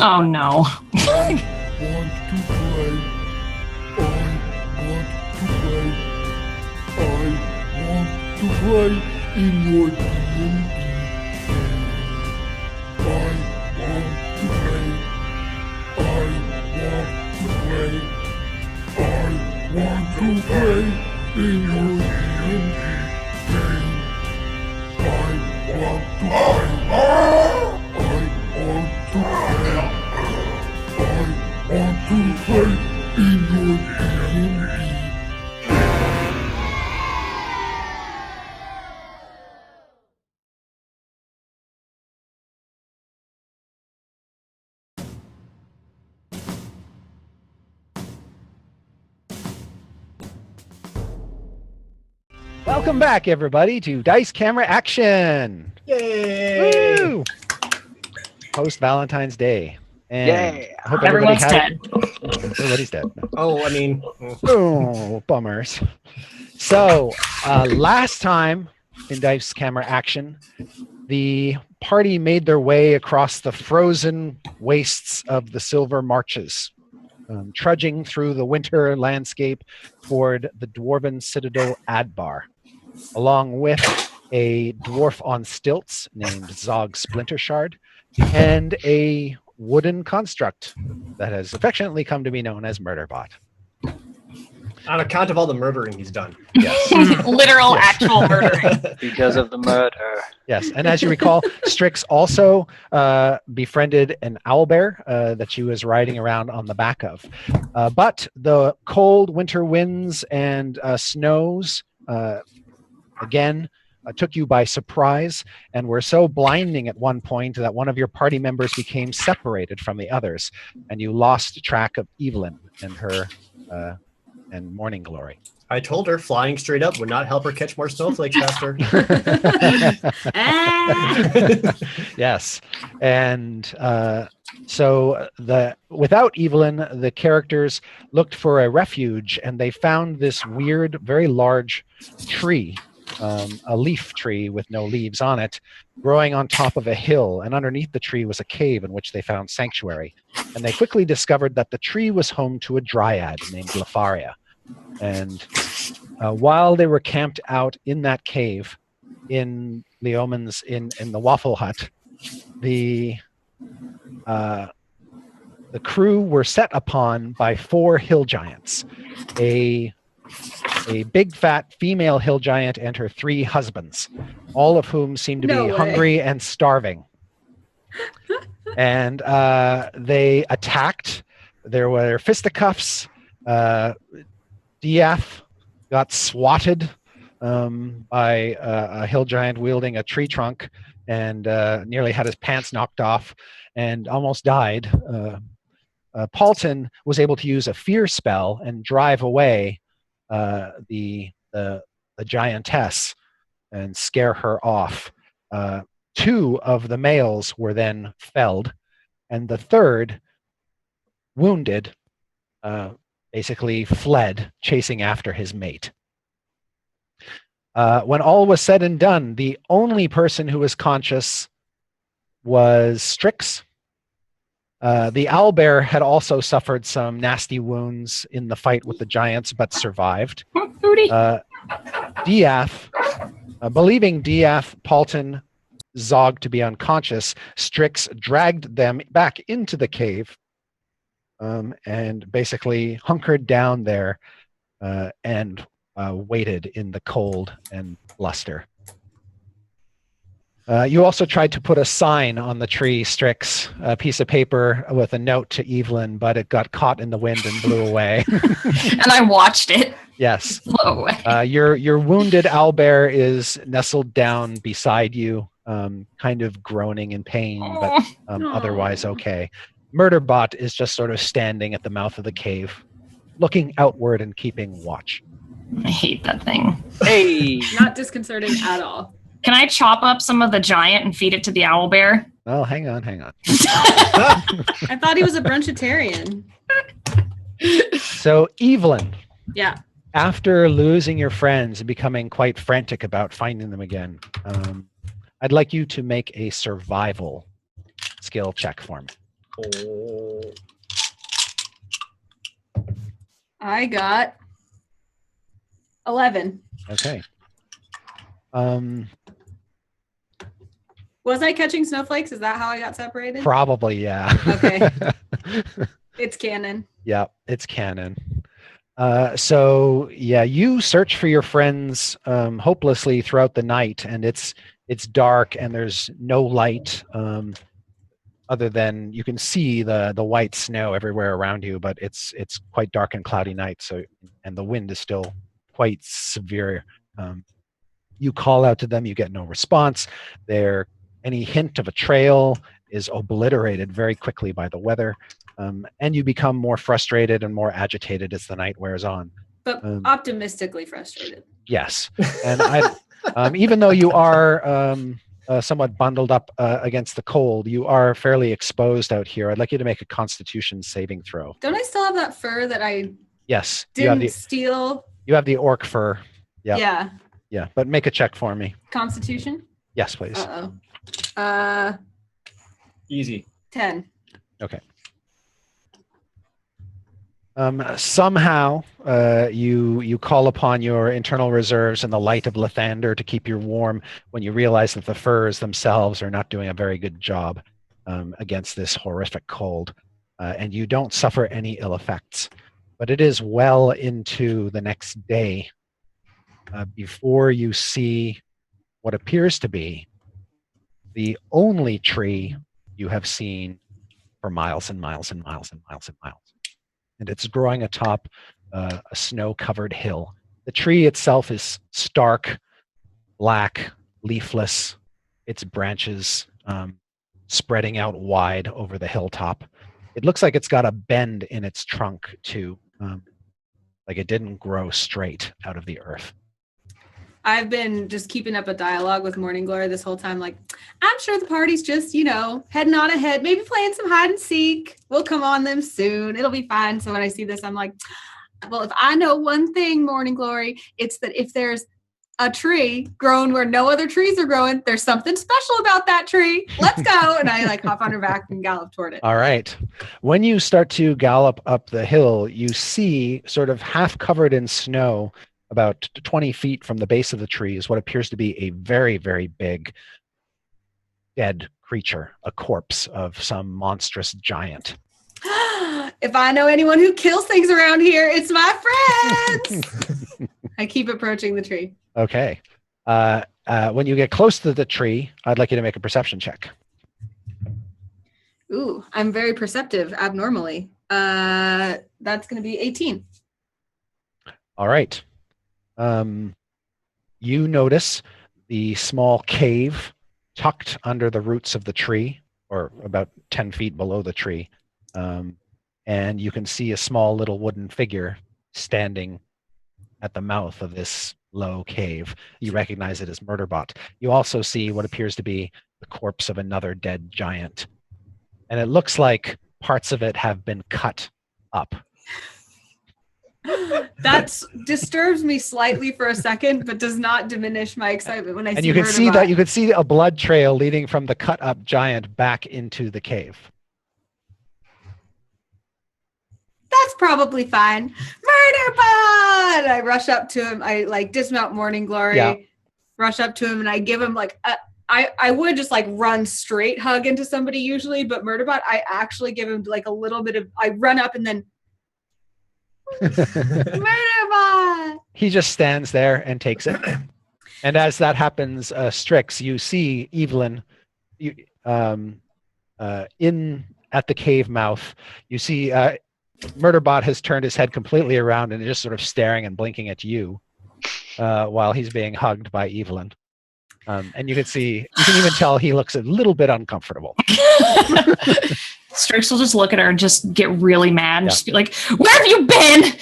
Oh no. I want to play. I want to play in your D&D game. I want to play. I want to play in your D&D game. I want to play. I want to play in your D&D. Welcome back, everybody, to Dice Camera Action. Yay! Woo! Post Valentine's Day. And Yay! I hope Everyone's everybody dead. Everybody's dead. No. Oh, I mean, Oh, bummers. So, last time in Dice Camera Action, the party made their way across the frozen wastes of the Silver Marches, trudging through the winter landscape toward the dwarven citadel Adbar, along with a dwarf on stilts named Zog Splintershard and a wooden construct that has affectionately come to be known as Murderbot. on account of all the murdering he's done. Yes. Literal, actual murdering. Because of the murder. Yes, and as you recall, Strix also befriended an owlbear that she was riding around on the back of. But the cold winter winds and snows, again, took you by surprise and were so blinding at one point that one of your party members became separated from the others, and you lost track of Evelyn and her and Morning Glory. I told her flying straight up would not help her catch more snowflakes faster. Yes, and so without Evelyn, the characters looked for a refuge, and they found this weird, very large tree, a leaf tree with no leaves on it, growing on top of a hill, and underneath the tree was a cave in which they found sanctuary. And they quickly discovered that the tree was home to a dryad named Lafaria. And while they were camped out in that cave in Leoman's in the Waffle Hut, the crew were set upon by 4 hill giants, a big fat female hill giant and her 3 husbands, all of whom seemed to be hungry and starving. And they attacked. There were fisticuffs. Diath got swatted by a hill giant wielding a tree trunk and nearly had his pants knocked off and almost died. Paulton was able to use a fear spell and drive away the giantess and scare her off. 2 of the males were then felled, and the 3rd, wounded, basically fled, chasing after his mate. When all was said and done, the only person who was conscious was Strix. The owlbear had also suffered some nasty wounds in the fight with the giants, but survived. Diath, believing Diath, Paulton, Zog to be unconscious, Strix dragged them back into the cave and basically hunkered down there and waited in the cold and bluster. You also tried to put a sign on the tree, Strix, a piece of paper with a note to Evelyn, but it got caught in the wind and blew away. And I watched it Yes. blow away. Your wounded owlbear is nestled down beside you, kind of groaning in pain, but otherwise okay. Murderbot is just sort of standing at the mouth of the cave, looking outward and keeping watch. I hate that thing. Hey! Not disconcerting at all. Can I chop up some of the giant and feed it to the owlbear? Oh, hang on. I thought he was a brunchitarian. So, Evelyn, Yeah. after losing your friends and becoming quite frantic about finding them again, I'd like you to make a survival skill check for me. Oh. I got 11. Okay. Was I catching snowflakes? Is that how I got separated? Probably, yeah. Okay. It's canon. Yeah, it's canon. So yeah, you search for your friends hopelessly throughout the night, and it's dark and there's no light other than you can see the white snow everywhere around you, but it's quite dark and cloudy night. So and the wind is still quite severe. You call out to them, you get no response. Any hint of a trail is obliterated very quickly by the weather. And you become more frustrated and more agitated as the night wears on. But optimistically frustrated. Yes. And even though you are somewhat bundled up against the cold, you are fairly exposed out here. I'd like you to make a Constitution saving throw. Don't I still have that fur that I Yes. didn't steal? You have the orc fur. Yep. Yeah. Yeah. But make a check for me. Constitution? Yes, please. Uh-oh. Easy. 10. Okay. Somehow you call upon your internal reserves and the light of Lathander to keep you warm when you realize that the furs themselves are not doing a very good job against this horrific cold, and you don't suffer any ill effects. But it is well into the next day before you see what appears to be the only tree you have seen for miles and miles and miles and miles and miles. And it's growing atop a snow-covered hill. The tree itself is stark, black, leafless, its branches spreading out wide over the hilltop. It looks like it's got a bend in its trunk, too, like it didn't grow straight out of the earth. I've been just keeping up a dialogue with Morning Glory this whole time. Like, I'm sure the party's just, heading on ahead, maybe playing some hide and seek. We'll come on them soon. It'll be fine. So when I see this, I'm like, well, if I know one thing, Morning Glory, it's that if there's a tree grown where no other trees are growing, there's something special about that tree. Let's go. And I hop on her back and gallop toward it. All right. When you start to gallop up the hill, you see sort of half covered in snow, about 20 feet from the base of the tree, is what appears to be a very, very big dead creature, a corpse of some monstrous giant. If I know anyone who kills things around here, it's my friends. I keep approaching the tree. Okay. When you get close to the tree, I'd like you to make a perception check. Ooh, I'm very perceptive abnormally. That's going to be 18. All right. You notice the small cave tucked under the roots of the tree, or about 10 feet below the tree. And you can see a small little wooden figure standing at the mouth of this low cave. You recognize it as Murderbot. You also see what appears to be the corpse of another dead giant. And it looks like parts of it have been cut up. That disturbs me slightly for a second, but does not diminish my excitement when I see And you can see Murderbot. that you can see a blood trail leading from the cut up giant back into the cave. That's probably fine. Murderbot! I rush up to him. I dismount Morning Glory, rush up to him, and I give him I would just run straight hug into somebody usually, but Murderbot, I actually give him a little bit of, I run up and then Murderbot! He just stands there and takes it. And as that happens, Strix, you see Evelyn in at the cave mouth. You see Murderbot has turned his head completely around and is just sort of staring and blinking at you while he's being hugged by Evelyn. And you can even tell he looks a little bit uncomfortable. Strix will just look at her and just get really mad and just be like, "Where have you been?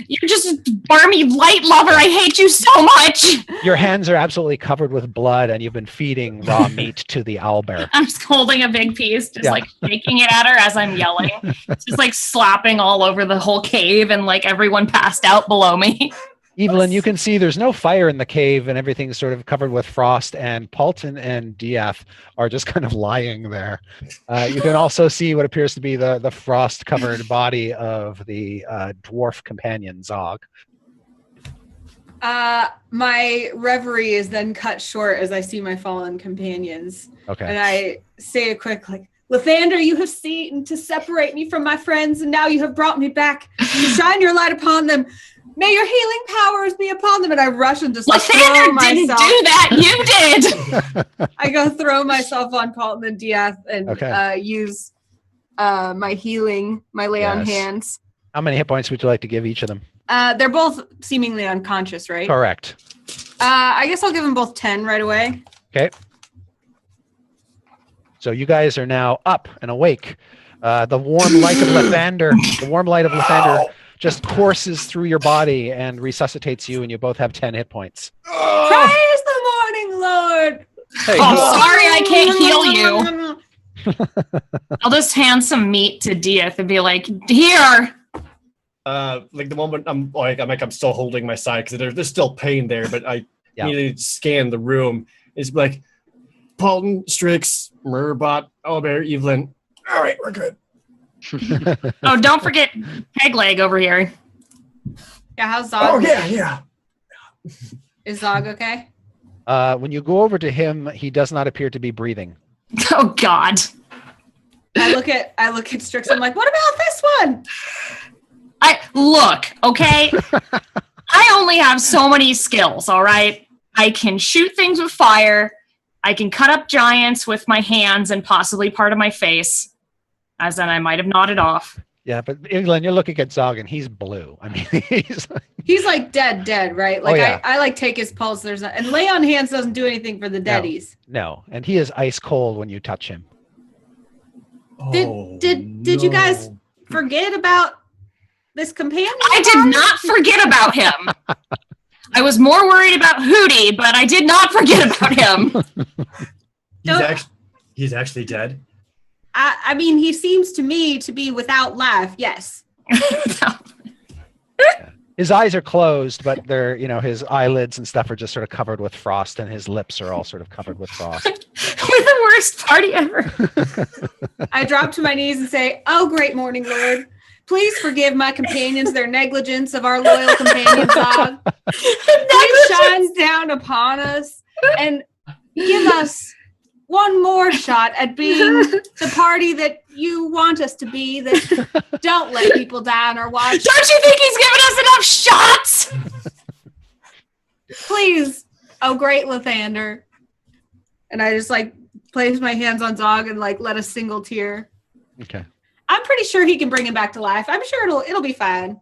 You're just a barmy light lover. I hate you so much." Your hands are absolutely covered with blood, and you've been feeding raw meat to the owlbear. I'm just holding a big piece, just shaking it at her as I'm yelling. Just slapping all over the whole cave and everyone passed out below me. Evelyn, you can see there's no fire in the cave and everything's sort of covered with frost, and Paulton and Diath are just kind of lying there. You can also see what appears to be the frost-covered body of the dwarf companion, Zog. My reverie is then cut short as I see my fallen companions. Okay. And I say a quick, like, Lathander, you have seen to separate me from my friends, and now you have brought me back to shine your light upon them. May your healing powers be upon them. And I rush and just like, throw Lathander didn't myself. do that. You did. I go throw myself on Paulton and Diath and Okay. use my healing, my lay on Yes. hands. How many hit points would you like to give each of them? They're both seemingly unconscious, right? Correct. I guess I'll give them both 10 right away. Okay. So you guys are now up and awake. The warm light of Lathander, just courses through your body and resuscitates you, and you both have 10 hit points. Praise the morning, Lord. Hey, Oh, sorry, I can't heal you. I'll just hand some meat to Diath and be like, here. Like the moment I'm still holding my side because there's still pain there, but I Yeah. need to scan the room. It's like Paulton, Strix, Murbot, Owlbear, Evelyn. All right, we're good. Oh, don't forget Pegleg over here. Yeah, how's Zog? Oh yeah. Is Zog okay? When you go over to him, he does not appear to be breathing. Oh, God. I look at Strix. I'm like, what about this one? Look, okay? I only have so many skills, all right? I can shoot things with fire. I can cut up giants with my hands and possibly part of my face, as then I might have nodded off. Yeah, but Evelyn, you're looking at Zog, and he's blue. I mean, He's like dead, right? Like yeah. I like take his pulse. And lay on hands doesn't do anything for the No. deadies. no, and he is ice cold when you touch him. Did you guys forget about this companion? I did not forget about him. I was more worried about Hootie, but I did not forget about him. He's actually dead. I mean, he seems to me to be without life. Yes. His eyes are closed, but they're, his eyelids and stuff are just sort of covered with frost, and his lips are all sort of covered with frost. We're the worst party ever. I drop to my knees and say, "Oh, great morning, Lord. Please forgive my companions their negligence of our loyal companion Zog. Please shine down upon us and give us one more shot at being the party that you want us to be, that don't let people die on our watch. Don't you think he's given us enough shots? Please, oh great Lathander." And I just place my hands on Zog and let a single tear. Okay. I'm pretty sure he can bring him back to life. I'm sure it'll be fine.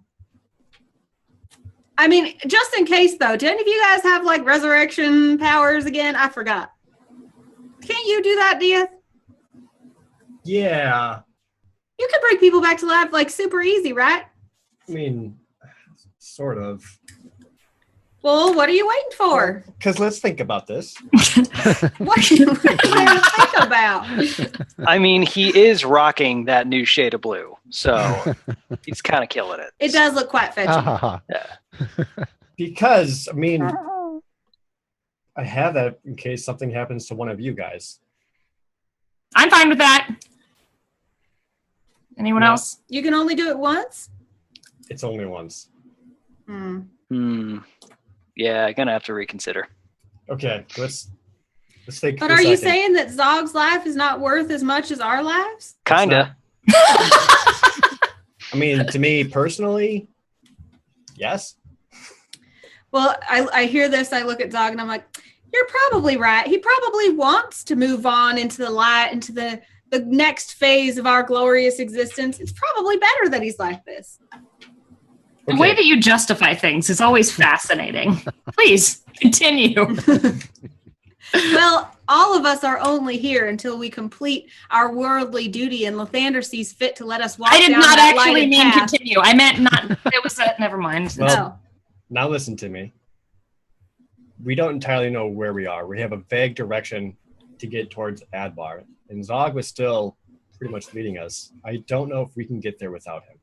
I mean, just in case though, do any of you guys have resurrection powers again? I forgot. Can't you do that, Diath? Yeah. You can bring people back to life super easy, right? I mean, sort of. Well, what are you waiting for? Because let's think about this. What are you to think about? I mean, he is rocking that new shade of blue, so he's kind of killing it. It does look quite fetching. Because, I mean, I have that in case something happens to one of you guys. I'm fine with that. Anyone No. else? You can only do it once? It's only once. Yeah, gonna have to reconsider. Okay, let's take. But a are you second. saying that Zog's life is not worth as much as our lives? Kinda. I mean, to me personally, yes. Well, I hear this, I look at Zog and I'm like, you're probably right. He probably wants to move on into the light, into the next phase of our glorious existence. It's probably better that he's like this. The way that you justify things is always fascinating. Please continue. Well, all of us are only here until we complete our worldly duty, and Lathander sees fit to let us walk I did down not that actually lighted mean path. continue. I meant not. It was never mind. Well, now listen to me. We don't entirely know where we are. We have a vague direction to get towards Adbar, and Zog was still pretty much leading us. I don't know if we can get there without him.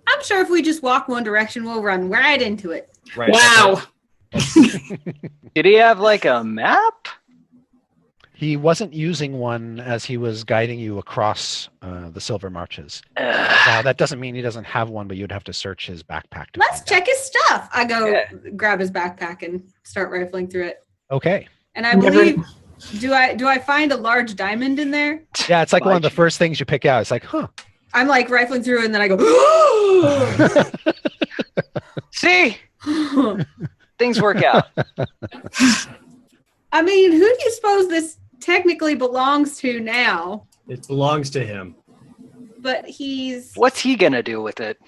I'm sure if we just walk one direction, we'll run right into it. Right. Wow. Did he have like a map? He wasn't using one as he was guiding you across the Silver Marches. Now, that doesn't mean he doesn't have one, but you'd have to search his backpack. To Let's find check his stuff. I go Yeah. grab his backpack and start rifling through it. Out. Okay. And I Never- believe, do I find a large diamond in there? Yeah, it's like one of the Like- first things you pick out. It's like, huh. I'm like rifling through, and then I go. See, things work out. I mean, who do you suppose this technically belongs to now? It belongs to him. But he's What's he gonna do with it?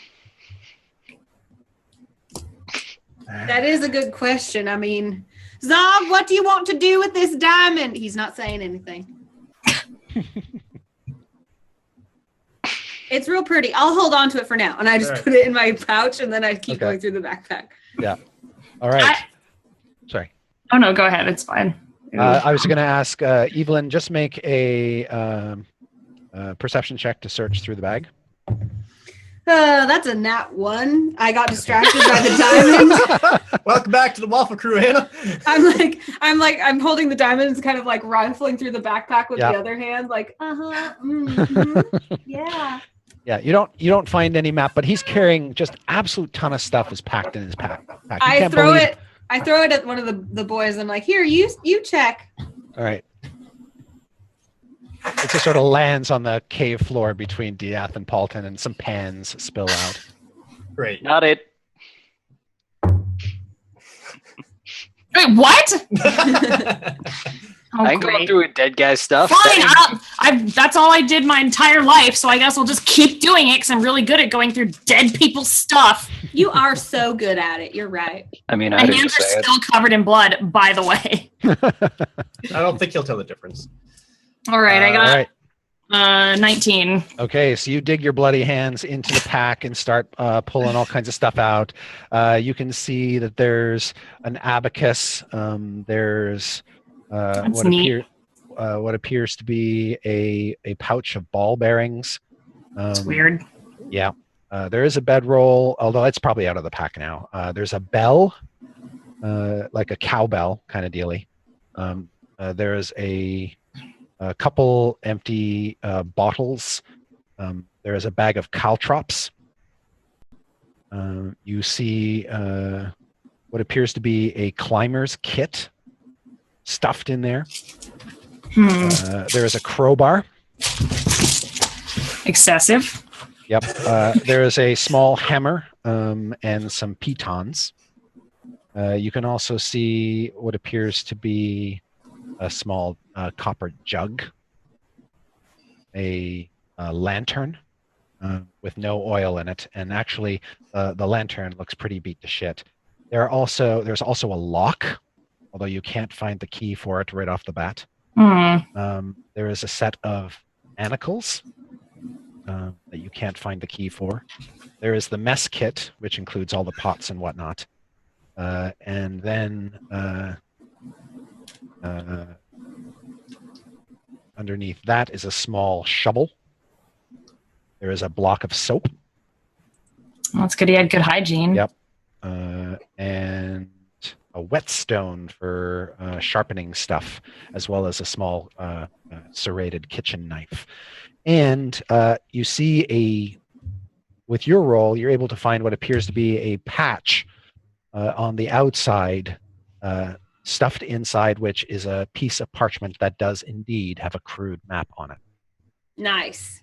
that is a good question. I mean, Zog, what do you want to do with this diamond? He's not saying anything. It's real pretty. I'll hold on to it for now, and I just All right. put it in my pouch, and then I keep Okay. going through the backpack. All right. Sorry. Oh no, go ahead. It's fine. I was going to ask Evelyn, just make a perception check to search through the bag. That's a nat 1. I got distracted by the diamond. Welcome back to the Waffle Crew, Hannah. I'm holding the diamonds, kind of like rifling through the backpack with Yeah. the other hand, like, yeah. Yeah, you don't find any map, but he's carrying just absolute ton of stuff is packed in his pack. You I can't throw believe- it at one of the boys. I'm like, here, you check. All right. It just sort of lands on the cave floor between Diath and Paulton, and some pans spill out. Great. Not it. Wait, what? Oh, I ain't going great. through a dead guy's stuff. Fine. That's all I did my entire life, so I guess I'll just keep doing it because I'm really good at going through dead people's stuff. You are so good at it. You're right. I mean, My I didn't hands are say it. still covered in blood, by the way. I don't think he'll tell the difference. All right, I All got right. 19. Okay, so you dig your bloody hands into the pack and start pulling all kinds of stuff out. You can see that there's an abacus. There's That's neat. what appears to be a pouch of ball bearings. It's weird. Yeah. There is a bedroll, although it's probably out of the pack now. There's a bell, like a cowbell kind of dealy. There is a couple empty bottles. There is a bag of caltrops. You see what appears to be a climber's kit stuffed in there. There is a crowbar. Excessive. Yep. There is a small hammer and some pitons. You can also see what appears to be a small copper jug, a lantern with no oil in it, and actually the lantern looks pretty beat to shit. There's also a lock, although you can't find the key for it right off the bat. There is a set of manacles that you can't find the key for. There is the mess kit, which includes all the pots and whatnot. And then underneath that is a small shovel. There is a block of soap. That's good. He had good hygiene. Yep. And a whetstone for sharpening stuff, as well as a small serrated kitchen knife. And you see with your roll, you're able to find what appears to be a patch on the outside, stuffed inside, which is a piece of parchment that does indeed have a crude map on it. Nice.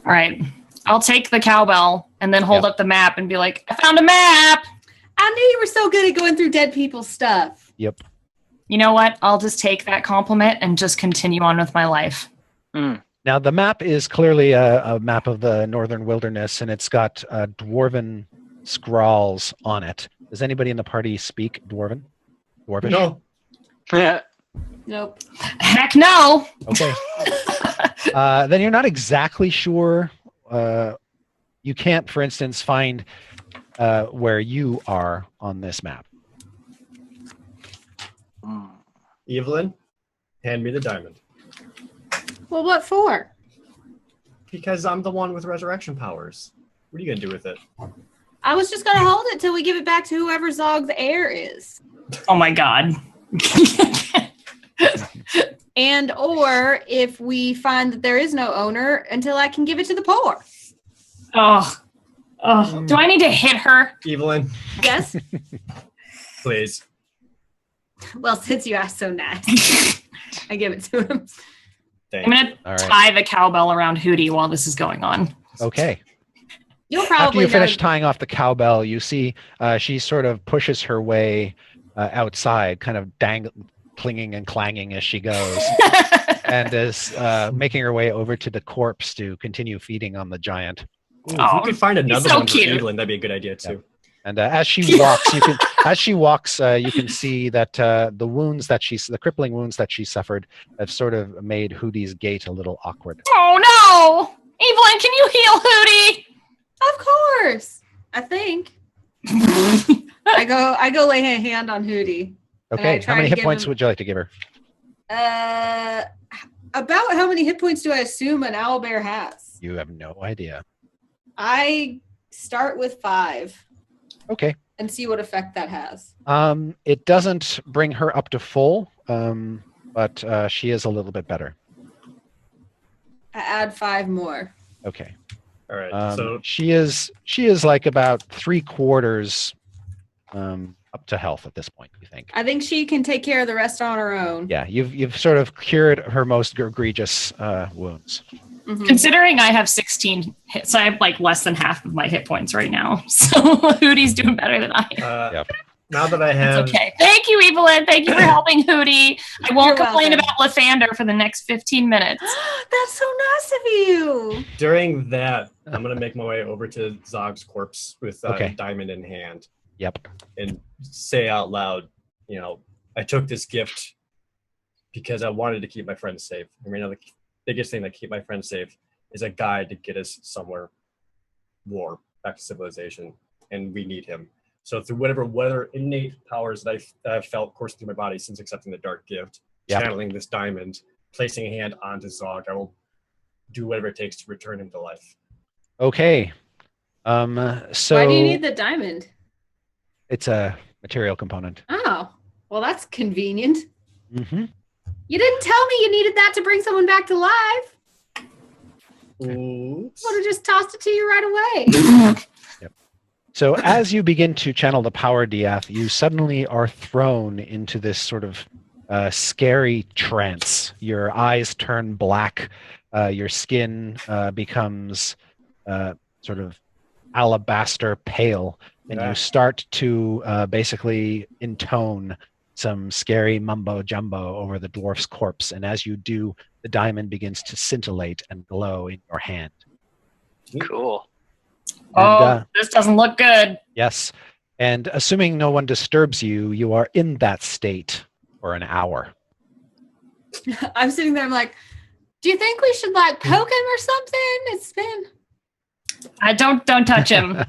All right. I'll take the cowbell and then hold Yep. up the map and be like, I found a map. I knew you were so good at going through dead people's stuff. Yep. You know what? I'll just take that compliment and just continue on with my life. Now, the map is clearly a map of the northern wilderness, and it's got dwarven scrawls on it. Does anybody in the party speak Dwarven? Dwarvish? No. Yeah. Nope. Heck no. Okay. Then you're not exactly sure. You can't, for instance, find where you are on this map. Evelyn, hand me the diamond. Well, what for? Because I'm the one with resurrection powers. What are you going to do with it? I was just gonna hold it till we give it back to whoever Zog's heir is. Oh my god. And or if we find that there is no owner until I can give it to the poor. Oh. Oh. Do I need to hit her? Evelyn, Yes? please. Well, since you asked so nice, I give it to him. I'm Thank gonna All right. tie the cowbell around Hootie while this is going on. Okay. You'll After probably you finish know- tying off the cowbell, you see she sort of pushes her way outside, kind of clinging and clanging as she goes, and is making her way over to the corpse to continue feeding on the giant. Ooh, Oh, if we could find another so one for cute. Evelyn, that'd be a good idea too. And as she walks, you can see that the crippling wounds that she suffered have sort of made Hootie's gait a little awkward. Oh no! Evelyn, can you heal Hootie? Of course. I think. I go lay a hand on Hootie. Okay, try how many to hit give points him- would you like to give her? About how many hit points do I assume an owlbear has? You have no idea. I start with 5 Okay. and see what effect that has. It doesn't bring her up to full, but she is a little bit better. I add 5 more. Okay. All right. So she is like about 3/4 up to health at this point, you think? I think she can take care of the rest on her own. Yeah, you've sort of cured her most egregious wounds. Mhm. Considering I have 16 hits, I have like less than half of my hit points right now. So Hootie's doing better than I am. Yep. now that I have It's okay. Thank you, Evelyn. Thank you for helping Hootie. I won't You're complain welcome. about Lathander for the next 15 minutes. That's so nice of you. during that, I'm gonna make my way over to Zog's corpse with Okay. diamond in hand Yep. and say out loud, I took this gift because I wanted to keep my friends safe. I mean, the biggest thing that keep my friends safe is a guide to get us somewhere more back to civilization, and we need him. So through whatever innate powers that I've felt coursing through my body since accepting the dark gift, Yep. channeling this diamond, placing a hand onto Zog, I will do whatever it takes to return him to life. Okay. So Why do you need the diamond? it's a material component. Oh, well, that's convenient. Mm-hmm. You didn't tell me you needed that to bring someone back to life. Oops. Would have just tossed it to you right away. So as you begin to channel the power, Diath, you suddenly are thrown into this sort of scary trance. Your eyes turn black. Your skin becomes sort of alabaster pale, and Yeah. you start to basically intone some scary mumbo jumbo over the dwarf's corpse. And as you do, the diamond begins to scintillate and glow in your hand. Cool. And, This doesn't look good. yes. And assuming no one disturbs you, you are in that state for an hour. I'm sitting there. I'm like, do you think we should like poke him or something? It's been. I don't touch him.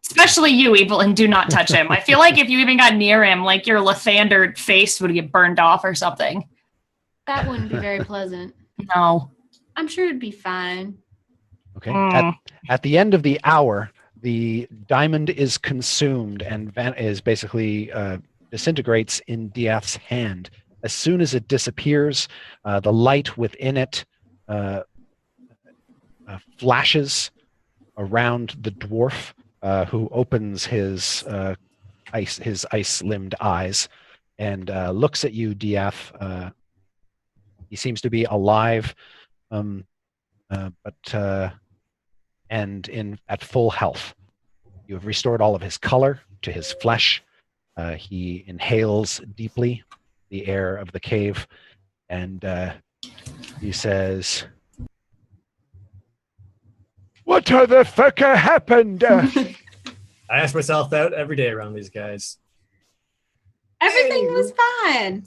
Especially you, Evelyn. Do not touch him. I feel like if you even got near him, like your Lathander face would get burned off or something. That wouldn't be very pleasant. No. I'm sure it'd be fine. Okay. Mm. At the end of the hour, the diamond is consumed and is basically disintegrates in Diath's hand. As soon as it disappears, the light within it flashes around the dwarf, who opens his ice-limbed eyes and looks at you, Diath. He seems to be alive, but at full health. You have restored all of his color to his flesh. He inhales deeply the air of the cave, and he says, "What the fucker happened?" I ask myself that every day around these guys. Everything was fine.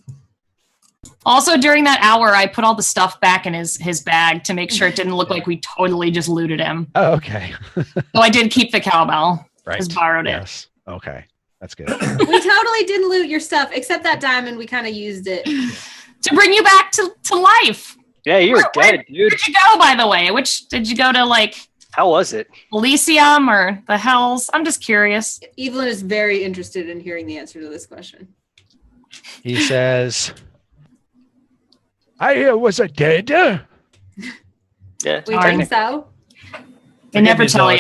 Also, during that hour, I put all the stuff back in his bag to make sure it didn't look like we totally just looted him. Oh, okay. So I did keep the cowbell. Right. Just borrowed it. Yes. Okay. That's good. We totally didn't loot your stuff, except that diamond. We kind of used it. To bring you back to life. Yeah, you were Where- dead, dude. Where'd you go, by the way? Which did you go to, like, How was it? Elysium or the Hells? I'm just curious. Evelyn is very interested in hearing the answer to this question. He says, I was a dead. Yeah. We Darn. think so. They never me, tell Zog.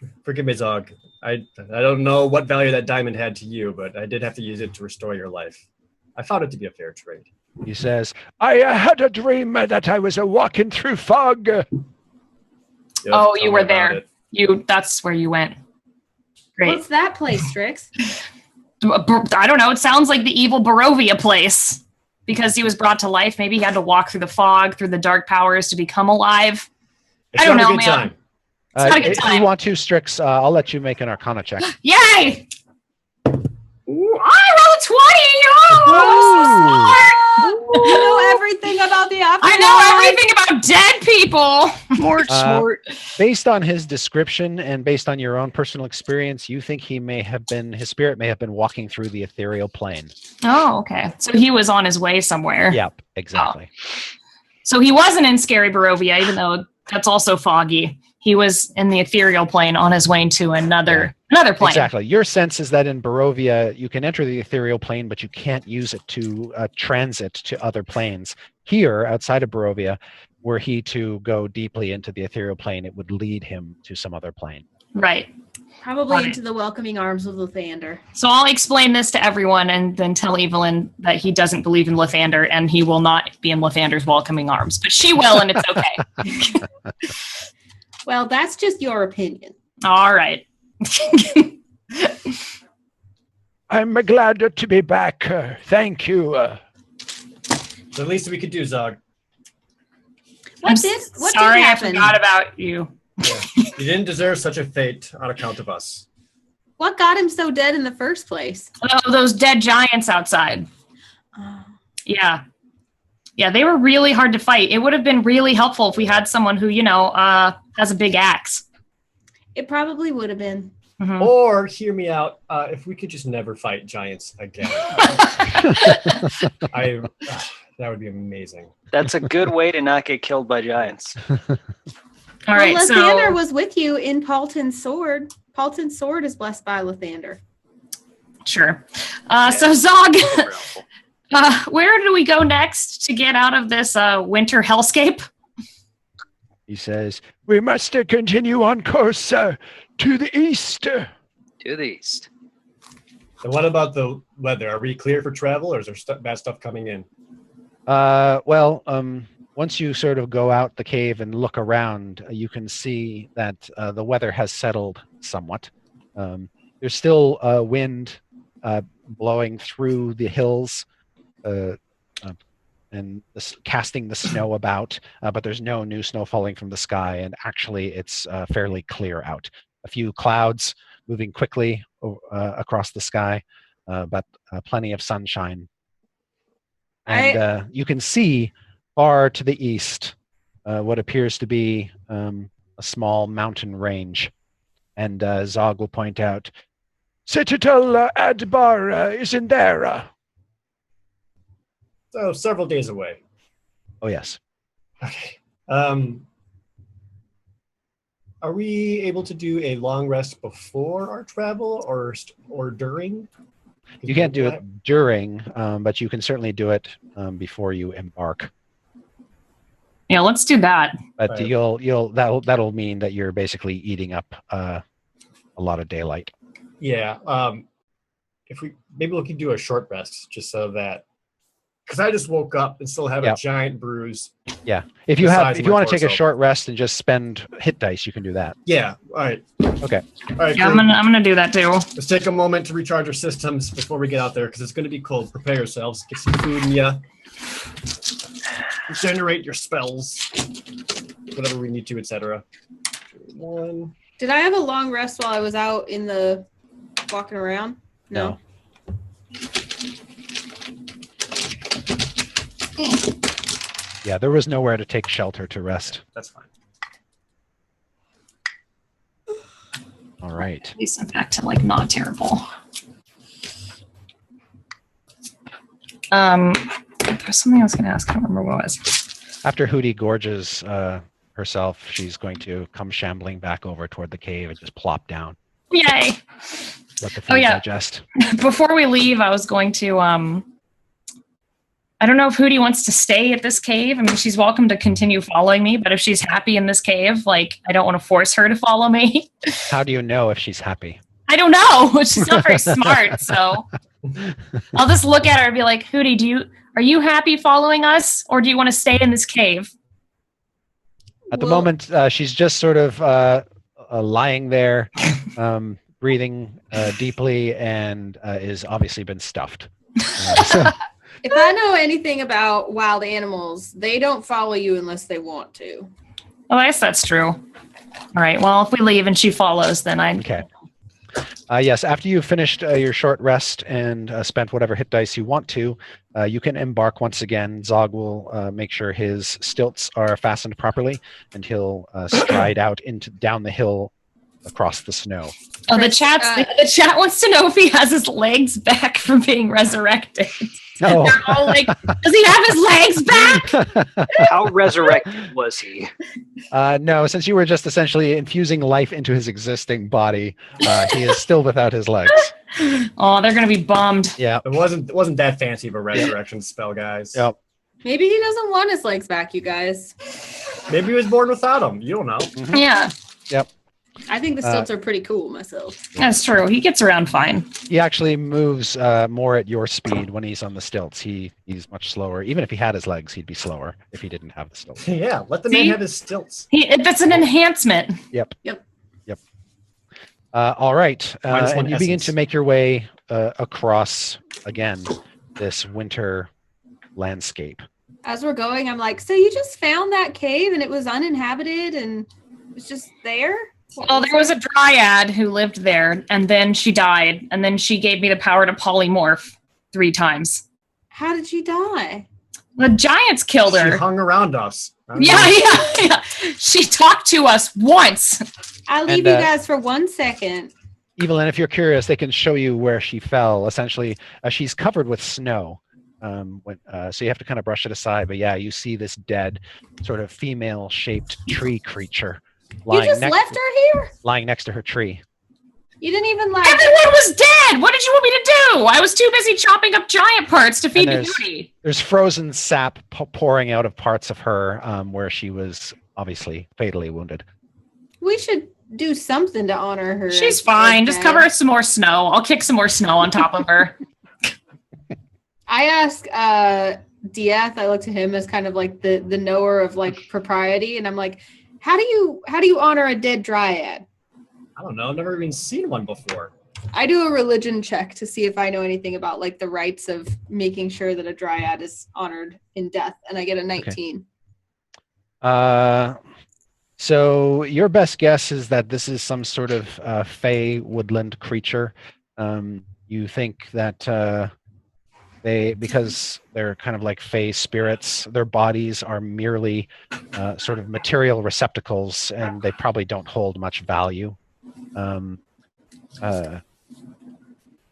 you. Forgive me, Zog. I don't know what value that diamond had to you, but I did have to use it to restore your life. I found it to be a fair trade. He says, I had a dream that I was walking through fog. Yep, Oh, tell you me were about there. it. That's where you went. Great. What's that place, Strix? I don't know. It sounds like the evil Barovia place. Because he was brought to life, maybe he had to walk through the fog, through the dark powers to become alive. It's I don't not know, a good man. time. It's not a good If time. you want to, Strix, I'll let you make an Arcana check. Yay! Ooh, I rolled 20! Oh, You know everything about the afterlife. I know everything about dead people. Smart, smart. Based on his description and based on your own personal experience, you think his spirit may have been walking through the ethereal plane. Oh, okay. So he was on his way somewhere. Yep, exactly. So he wasn't in Scary Barovia, even though that's also foggy. He was in the ethereal plane on his way to another plane. Exactly. Your sense is that in Barovia, you can enter the ethereal plane, but you can't use it to transit to other planes. Here, outside of Barovia, were he to go deeply into the ethereal plane, it would lead him to some other plane. Right. Probably Got it. into the welcoming arms of Lathander. So I'll explain this to everyone and then tell Evelyn that he doesn't believe in Lathander and he will not be in Lathander's welcoming arms. But she will, and it's okay. Well, that's just your opinion. All right. I'm glad to be back. Thank you. The least we could do, Zog. I'm What did sorry I happen? forgot about you. Yeah. You didn't deserve such a fate on account of us. What got him so dead in the first place? Oh, those dead giants outside. Oh. Yeah. Yeah, they were really hard to fight. It would have been really helpful if we had someone who, has a big axe. It probably would have been. Mhm. Or, hear me out, if we could just never fight giants again. That would be amazing. That's a good way to not get killed by giants. All right, well, so Lathander was with you in Paulton's sword. Paulton's sword is blessed by Lathander. sure. So Zog, Super helpful. where do we go next to get out of this winter hellscape? He says, we must continue on course to the east. To the east. And what about the weather? Are we clear for travel, or is there bad stuff coming in? Once you sort of go out the cave and look around, you can see that the weather has settled somewhat. There's still wind blowing through the hills and casting the snow about, but there's no new snow falling from the sky, and actually it's fairly clear out. A few clouds moving quickly across the sky, but plenty of sunshine. And you can see far to the east what appears to be a small mountain range. And Zog will point out, Citadel Adbar isn't there. So, several days away. Oh, yes. Okay. Are we able to do a long rest before our travel, or during? You can't do it during, but you can certainly do it before you embark. Yeah, let's do that. But Right. that'll mean that you're basically eating up a lot of daylight. Yeah. If maybe we can do a short rest, just so that, because I just woke up and still have Yeah. a giant bruise. Yeah. If you Besides my want to take a torso. short rest and just spend hit dice, you can do that. Yeah. All right. Okay. All right. Yeah, crew. I'm gonna do that too. Let's take a moment to recharge our systems before we get out there, because it's going to be cold. Prepare yourselves. Get some food in ya. Generate your spells, whatever we need to, etc. One. Did I have a long rest while I was out in the walking around? No. Yeah, there was nowhere to take shelter to rest. That's fine. All right. At least I'm back to like not terrible. There's something I was gonna ask. I don't remember what it was. After Hootie gorges herself. She's going to come shambling back over toward the cave and just plop down. Yay. Let the food Oh, yeah. digest. Before we leave, I was going to I don't know if Hootie wants to stay at this cave. I mean, she's welcome to continue following me, but if she's happy in this cave, like, I don't want to force her to follow me. How do you know if she's happy? I don't know. She's not very smart, so I'll just look at her and be like, Hootie, are you happy following us, or do you want to stay in this cave? At the Well- moment, she's just sort of lying there, breathing deeply, and is obviously been stuffed. So, If I know anything about wild animals, they don't follow you unless they want to. Oh, I guess that's true. All right. Well, if we leave and she follows, then I. okay. Yes, after you've finished your short rest and spent whatever hit dice you want to, you can embark once again. Zog will make sure his stilts are fastened properly, and he'll stride out down the hill across the snow. Oh, the Chris, chat wants to know if he has his legs back from being resurrected. No. They're all like, does he have his legs back? How resurrected was he? No, since you were just essentially infusing life into his existing body, he is still without his legs. Oh, they're gonna be bummed. Yeah. It wasn't that fancy of a resurrection spell, guys. Yep. Maybe he doesn't want his legs back, you guys. Maybe he was born without them. You don't know. Yeah, I think the stilts are pretty cool myself. that's true. He gets around fine. He actually moves more at your speed when he's on the stilts. He's much slower. Even if he had his legs, he'd be slower if he didn't have the stilts. Yeah, let the man See? have his stilts. That's an enhancement. Yep. Yep. All right. Minus one And you begin essence. to make your way across, again, this winter landscape. As we're going, I'm like, so you just found that cave and it was uninhabited and it was just there? Well, there was a dryad who lived there, and then she died, and then she gave me the power to polymorph 3 times. How did she die? The giants killed She her. hung around us. I don't Yeah, know. yeah. She talked to us once. I'll leave And, you guys for 1 second. Evelyn, if you're curious, they can show you where she fell. Essentially, she's covered with snow. So you have to kind of brush it aside. But yeah, you see this dead, sort of female-shaped tree creature You just left her here? lying next to her tree. You didn't even like. Everyone was dead. What did you want me to do? I was too busy chopping up giant parts to feed the there's- beauty. There's frozen sap pouring out of parts of her where she was obviously fatally wounded. We should do something to honor her. She's fine. Just cover her some more snow. I'll kick some more snow on top of her. I ask Dieth, I look to him as kind of like the knower of like propriety, and I'm like, how do you honor a dead dryad? I don't know. I've never even seen one before. I do a religion check to see if I know anything about like the rites of making sure that a dryad is honored in death, and I get a 19. So your best guess is that this is some sort of fey woodland creature. You think that because they're kind of like fey spirits, their bodies are merely sort of material receptacles, and they probably don't hold much value.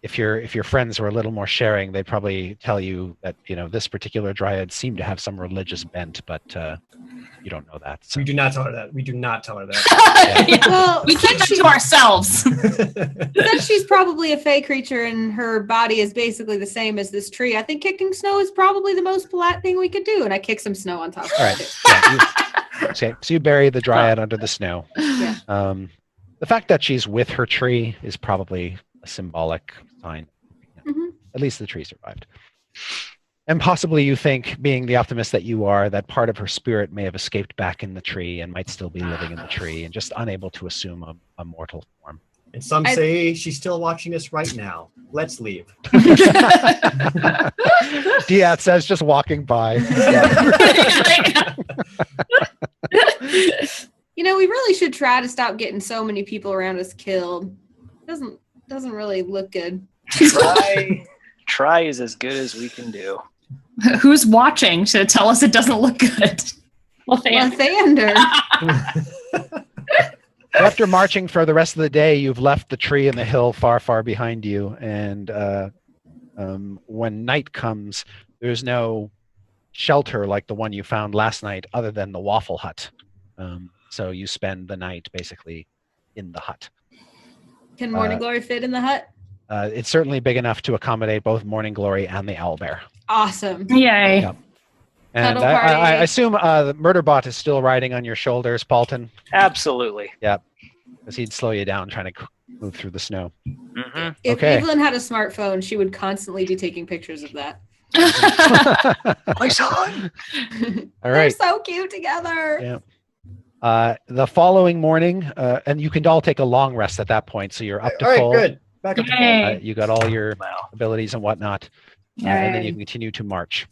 If your friends were a little more sharing, they'd probably tell you that this particular dryad seemed to have some religious bent, but you don't know that. So. We do not tell her that. We do not tell her that. Yeah. Well, We keep that to ourselves. since she's probably a fey creature and her body is basically the same as this tree, I think kicking snow is probably the most polite thing we could do. And I kick some snow on top of All it. right. Yeah, so you bury the dryad under the snow. Yeah. The fact that she's with her tree is probably a symbolic sign. Mhm. At least the tree survived. And possibly you think, being the optimist that you are, that part of her spirit may have escaped back in the tree and might still be living in the tree and just unable to assume a mortal form. And some say she's still watching us right now. Let's leave. Diaz says, just walking by. We really should try to stop getting so many people around us killed. Doesn't really look good. Try is as good as we can do. Who's watching to tell us it doesn't look good? Lathander. After marching for the rest of the day, you've left the tree and the hill far, far behind you. And when night comes, there's no shelter like the one you found last night other than the waffle hut. So you spend the night basically in the hut. Can Morning Glory fit in the hut? It's certainly big enough to accommodate both Morning Glory and the owlbear. Awesome. Yay. Yep. And Cuddle I party. assume the Murderbot is still riding on your shoulders, Paulton, Absolutely. because he'd slow you down trying to move through the snow. Hmm If Okay. Evelyn had a smartphone, she would constantly be taking pictures of that. My son. All They're right. so cute together. Yeah. The following morning, and you can all take a long rest at that point, so you're up to All right, full. good. Back up to full. Yay. You got all your Wow. abilities and whatnot, and then you can continue to march.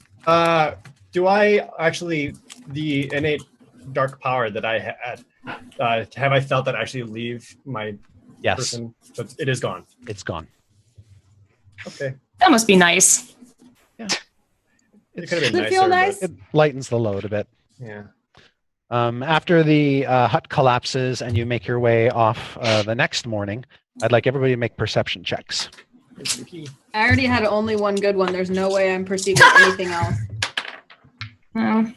Do I actually, the innate dark power that I had, have I felt that actually leave my Yes, person? So it is gone. it's gone. Okay. That must be nice. It could have been Does it feel nice? It lightens the load a bit. But, yeah. After the hut collapses and you make your way off the next morning, I'd like everybody to make perception checks. I already had only one good one. There's no way I'm perceiving anything else. Oh.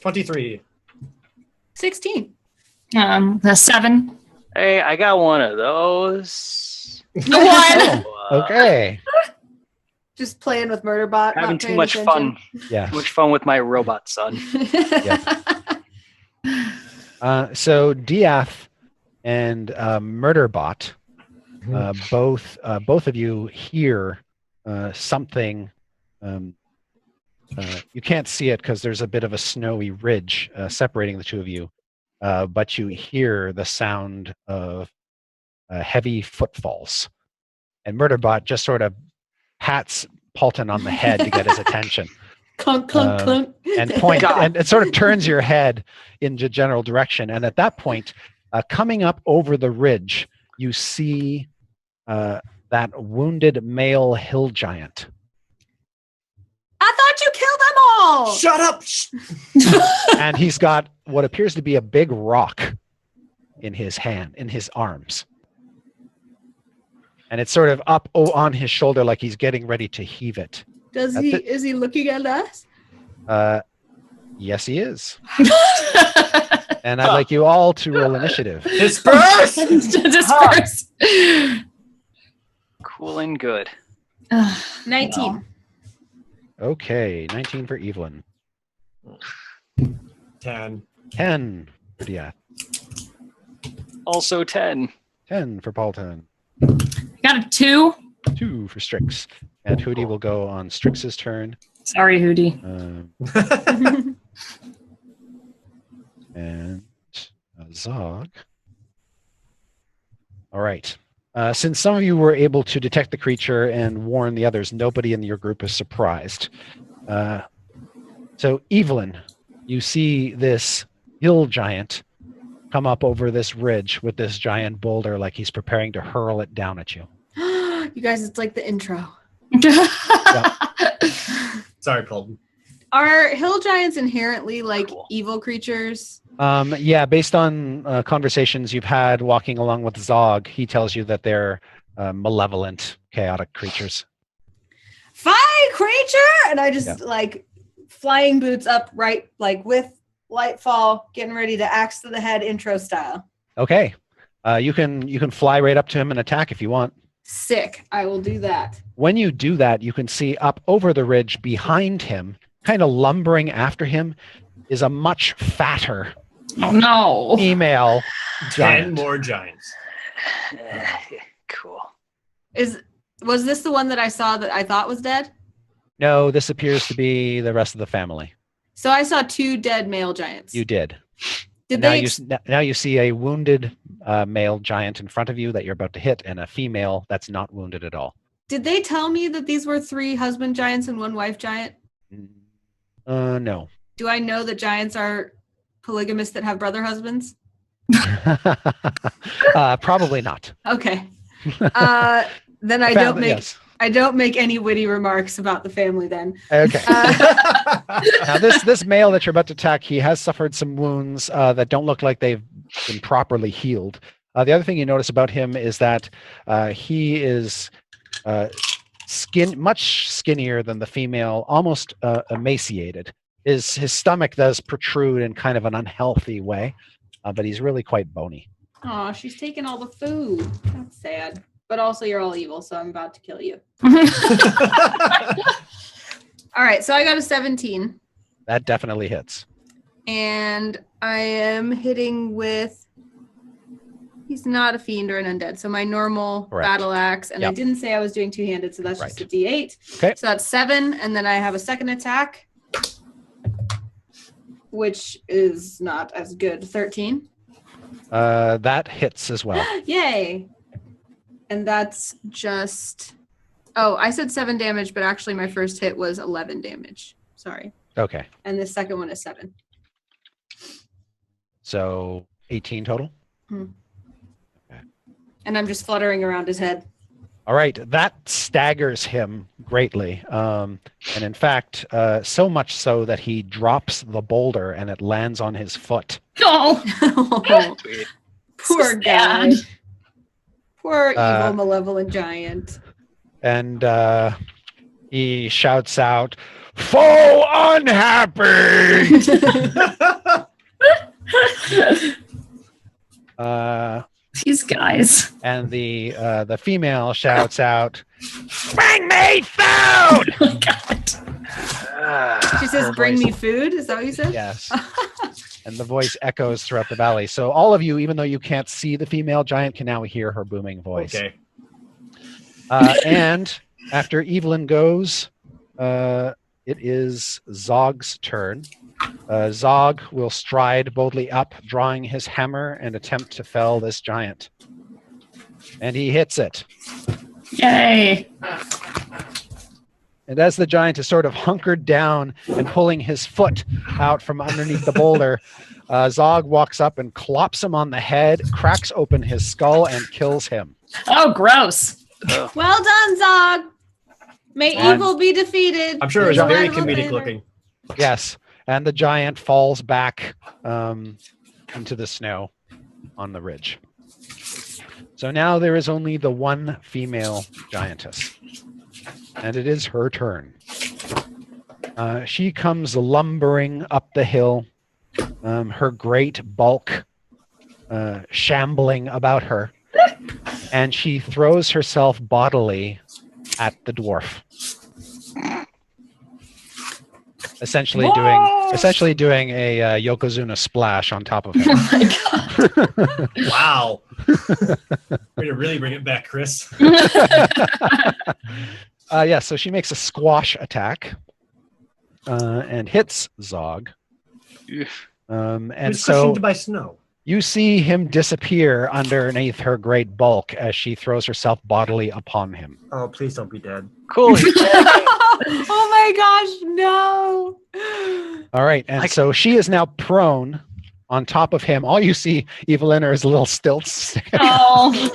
23. 16. The 7. Hey, I got one of those. The 1. Uh, Okay. Just playing with Murderbot. Having not too paying much attention. fun. Yeah. Too much fun with my robot son. So Diath and Murderbot, both of you hear something. You can't see it because there's a bit of a snowy ridge separating the two of you, but you hear the sound of heavy footfalls. And Murderbot just sort of pats Paulton on the head to get his attention. Clunk, clunk, clunk. And point, God. and it sort of turns your head in the general direction. And at that point, coming up over the ridge, you see that wounded male hill giant. I thought you killed them all. Shut up! And he's got what appears to be a big rock in his hand, in his arms. And it's sort of up on his shoulder like he's getting ready to heave it. Is he looking at us? Yes, he is. And I'd like you all to roll initiative. Disperse! Disperse. Cool and good. 19. Okay, 19 for Evelyn. 10. 10 for Diath. Also 10. 10 for Paulton. Got a 2. 2 for Strix. And Hootie will go on Strix's turn. Sorry, Hootie. And Zog. All right. Since some of you were able to detect the creature and warn the others, nobody in your group is surprised. So, Evelyn, you see this hill giant come up over this ridge with this giant boulder like he's preparing to hurl it down at you. You guys, it's like the intro. Sorry, Colton. Are hill giants inherently like Cool. evil creatures? Yeah, based on conversations you've had walking along with Zog, he tells you that they're malevolent, chaotic creatures. Fight, creature! And I just like flying boots up right, like with Lightfall, getting ready to axe to the head intro style. Okay, you can fly right up to him and attack if you want. Sick. I will do that. When you do that, you can see up over the ridge behind him, kind of lumbering after him, is a much fatter Oh no. female 10 giant. more giants. Cool. Was this the one that I saw that I thought was dead? No, this appears to be the rest of the family. So I saw 2 dead male giants. You did. Did now they? now you see a wounded male giant in front of you that you're about to hit, and a female that's not wounded at all. Did they tell me that these were 3 husband giants and 1 wife giant? No. Do I know that giants are polygamists that have brother husbands? Probably not. Okay. Then I Yes. don't make any witty remarks about the family then. Okay. Now this male that you're about to attack, he has suffered some wounds that don't look like they've been properly healed. The other thing you notice about him is that he is much skinnier than the female, almost emaciated. his stomach does protrude in kind of an unhealthy way, but he's really quite bony. Oh, she's taking all the food. That's sad. But also, you're all evil, so I'm about to kill you. All right, so I got a 17. That definitely hits. And I am hitting with. He's not a fiend or an undead, so my normal Correct. battle axe. And I Yep. didn't say I was doing two-handed, so that's just a Right. D8. Okay. So that's 7, and then I have a second attack, which is not as good. 13. That hits as well. Yay! And that's just. Oh, I said 7 damage, but actually my first hit was 11 damage. Sorry. Okay. And the second one is 7. So 18 total. And I'm just fluttering around his head. All right, that staggers him greatly, and in fact, so much so that he drops the boulder and it lands on his foot. No. Sweet. Poor So guy. sad. Poor evil malevolent giant. And he shouts out, "Foe unhappy!" These guys. And the female shouts out, "Bring me food!" Oh, God. She says, Her "Bring voice- me food." Is that what you said? Yes. And the voice echoes throughout the valley. So all of you, even though you can't see the female giant, can now hear her booming voice. Okay. And after Evelyn goes, it is Zog's turn. Zog will stride boldly up, drawing his hammer, and attempt to fell this giant. And he hits it. Yay. And as the giant is sort of hunkered down and pulling his foot out from underneath the boulder, Zog walks up and clops him on the head, cracks open his skull, and kills him. Oh, gross. Well done, Zog. May And- evil be defeated. I'm sure it was May very malevolent comedic banner. looking. Yes, and the giant falls back into the snow on the ridge. So now there is only the one female giantess, and it is her turn. She comes lumbering up the hill, her great bulk shambling about her, and she throws herself bodily at the dwarf. Essentially doing a Yokozuna splash on top of him. Oh my God. Wow. Way to really bring it back, Chris. Yeah, so she makes a squash attack and hits Zog. And He's so cushioned by snow. you see him disappear underneath her great bulk as she throws herself bodily upon him. Oh, please don't be dead. Cool. he's dead. Oh my gosh, no. All right, and so she is now prone on top of him. All you see, Evelyn, is little stilts. Oh.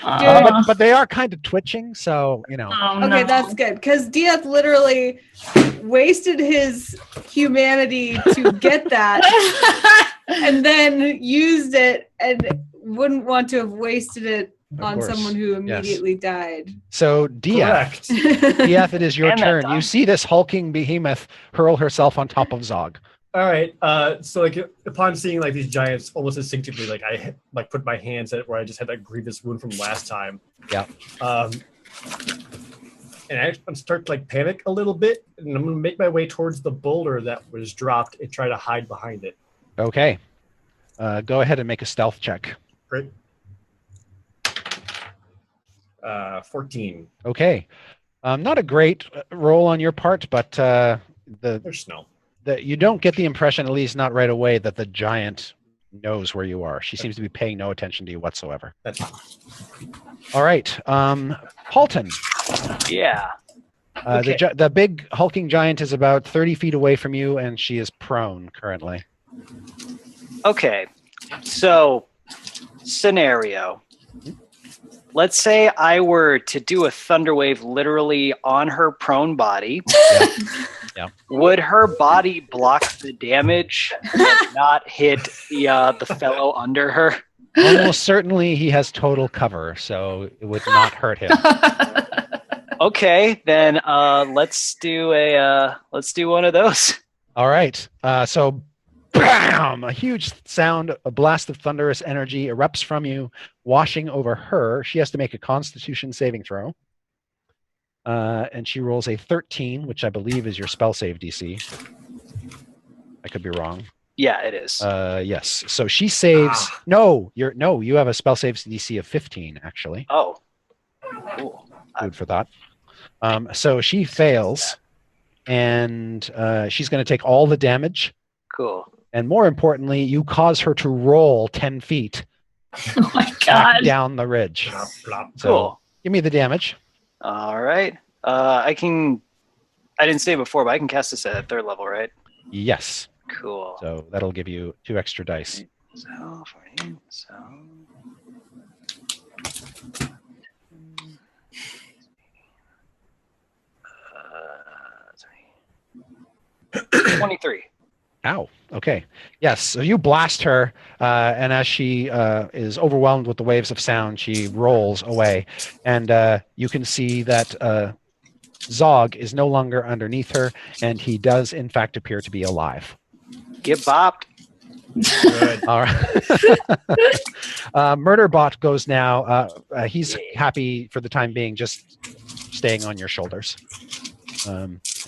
But they are kind of twitching, so, you know. Oh, Okay, no. that's good. Because Dieth literally wasted his humanity to get that and then used it and wouldn't want to have wasted it Of on course, someone who yes. immediately died. So, Dieth, Correct. Dieth, it is your Damn it, turn. Tom. You see this hulking behemoth hurl herself on top of Zog. All right. So like upon seeing like these giants, almost instinctively, like I like put my hands at where I just had that grievous wound from last time. Yeah. And I start to like panic a little bit, and I'm gonna make my way towards the boulder that was dropped and try to hide behind it. Okay. Go ahead and make a stealth check. Great. 14. Okay. Not a great roll on your part, but There's snow. you don't get the impression, at least not right away, that the giant knows where you are. She seems to be paying no attention to you whatsoever. That's fine. All right. Halton. Yeah. Okay. The big hulking giant is about 30 feet away from you, and she is prone currently. Okay. So, scenario. Let's say I were to do a thunderwave literally on her prone body. Yeah. Would her body block the damage and not hit the fellow under her? Almost certainly he has total cover, so it would not hurt him. Okay, then let's do one of those. All right. So, bam! A huge sound, a blast of thunderous energy erupts from you, washing over her. She has to make a Constitution saving throw. And she rolls a 13, which I believe is your spell save DC. I could be wrong. Yeah, it is. Yes. So she saves. No, you have a spell saves DC of 15, actually. Oh. Cool. Food for thought. So she fails, and she's going to take all the damage. Cool. And more importantly, you cause her to roll 10 feet Oh my back god. down the ridge. Plop, plop. So Cool. give me the damage. All right. I didn't say it before, but I can cast this at 3rd level, right? Yes. Cool. So that'll give you 2 extra dice. So, 14, so. 23. Ow. Okay. Yes. So you blast her, and as she is overwhelmed with the waves of sound, she rolls away, and you can see that Zog is no longer underneath her, and he does in fact appear to be alive. Get bopped. Good. All right. Murderbot goes now. He's happy for the time being, just staying on your shoulders.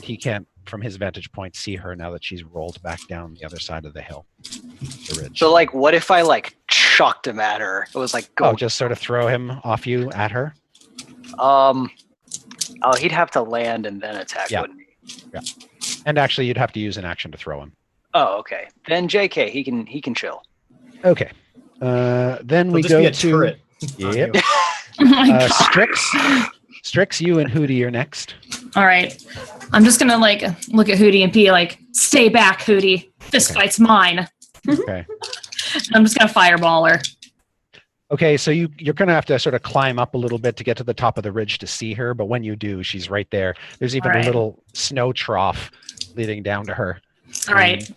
He can't, from his vantage point, see her now that she's rolled back down the other side of the hill, the ridge. So, like, what if I, like, chucked him at her? It was like, go. Oh, just sort of throw him off you at her? Oh, he'd have to land and then attack, Yeah. wouldn't he? And actually, you'd have to use an action to throw him. Oh, okay. Then JK, he can chill. Okay. Then we He'll go just be a to turret. Yep. Oh my god. Strix. Strix, you and Hootie are next. All right. I'm just gonna like look at Hootie and be like, "Stay back, Hootie. This Okay. fight's mine." Okay. I'm just gonna fireball her. Okay, so you're going to have to sort of climb up a little bit to get to the top of the ridge to see her, but when you do, she's right there. There's even All right. a little snow trough leading down to her. All right.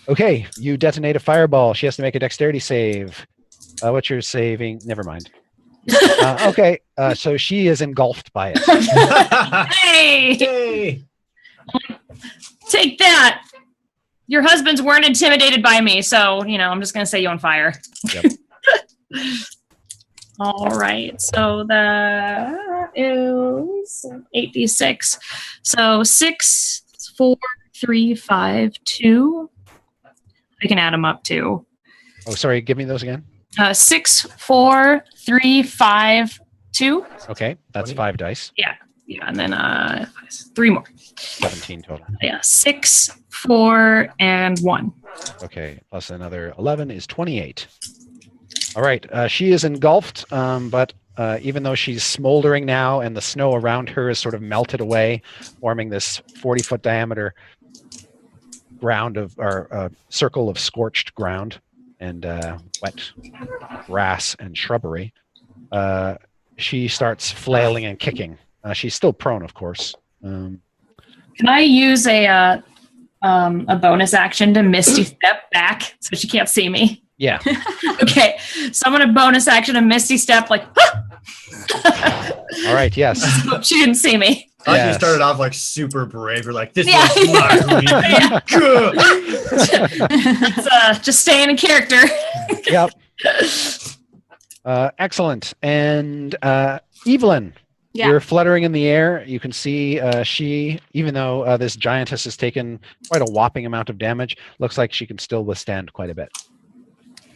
Okay, you detonate a fireball. She has to make a dexterity save. What's your saving? Never mind. Okay, so she is engulfed by it. Hey, Yay! take that. Your husbands weren't intimidated by me, so I'm just gonna set you on fire. Yep. All right, so that is 8d6. So 6, 4, 3, 5, 2. I can add them up too. Oh, sorry, give me those again. 6, 4, 3, 5, 2. Okay, that's 20. 5 dice. Yeah, and then 3 more. 17 total. Yeah, 6, 4, and 1. Okay, plus another 11 is 28. All right, she is engulfed, but even though she's smoldering now and the snow around her is sort of melted away, forming this 40-foot diameter circle of scorched ground and wet grass and shrubbery, she starts flailing and kicking. She's still prone, of course. Can I use a bonus action to Misty Step back so she can't see me? Yeah. Okay, so I'm gonna bonus action a Misty Step, like, All right, yes. Hope she didn't see me. I Yes. you started off like super brave. You're like, this Yeah. one's mine. Good. It's just staying in character. Yep. Excellent. And Evelyn, Yeah. you're fluttering in the air. You can see she, even though this giantess has taken quite a whopping amount of damage, looks like she can still withstand quite a bit.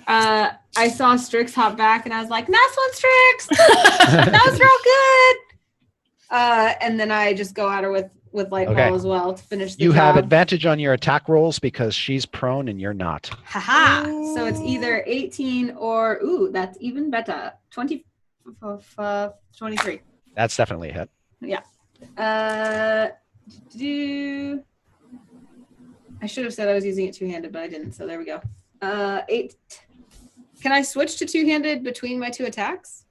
I saw Strix hop back, and I was like, "Nice one, Strix! That was real good." And then I just go at her with light Okay. ball as well to finish the You job. have advantage on your attack rolls because she's prone and you're not. Haha. So it's either 18 or that's even better. 23. That's definitely a hit. I should have said I was using it two-handed, but I didn't. So there we go. 8. Can I switch to two-handed between my two attacks?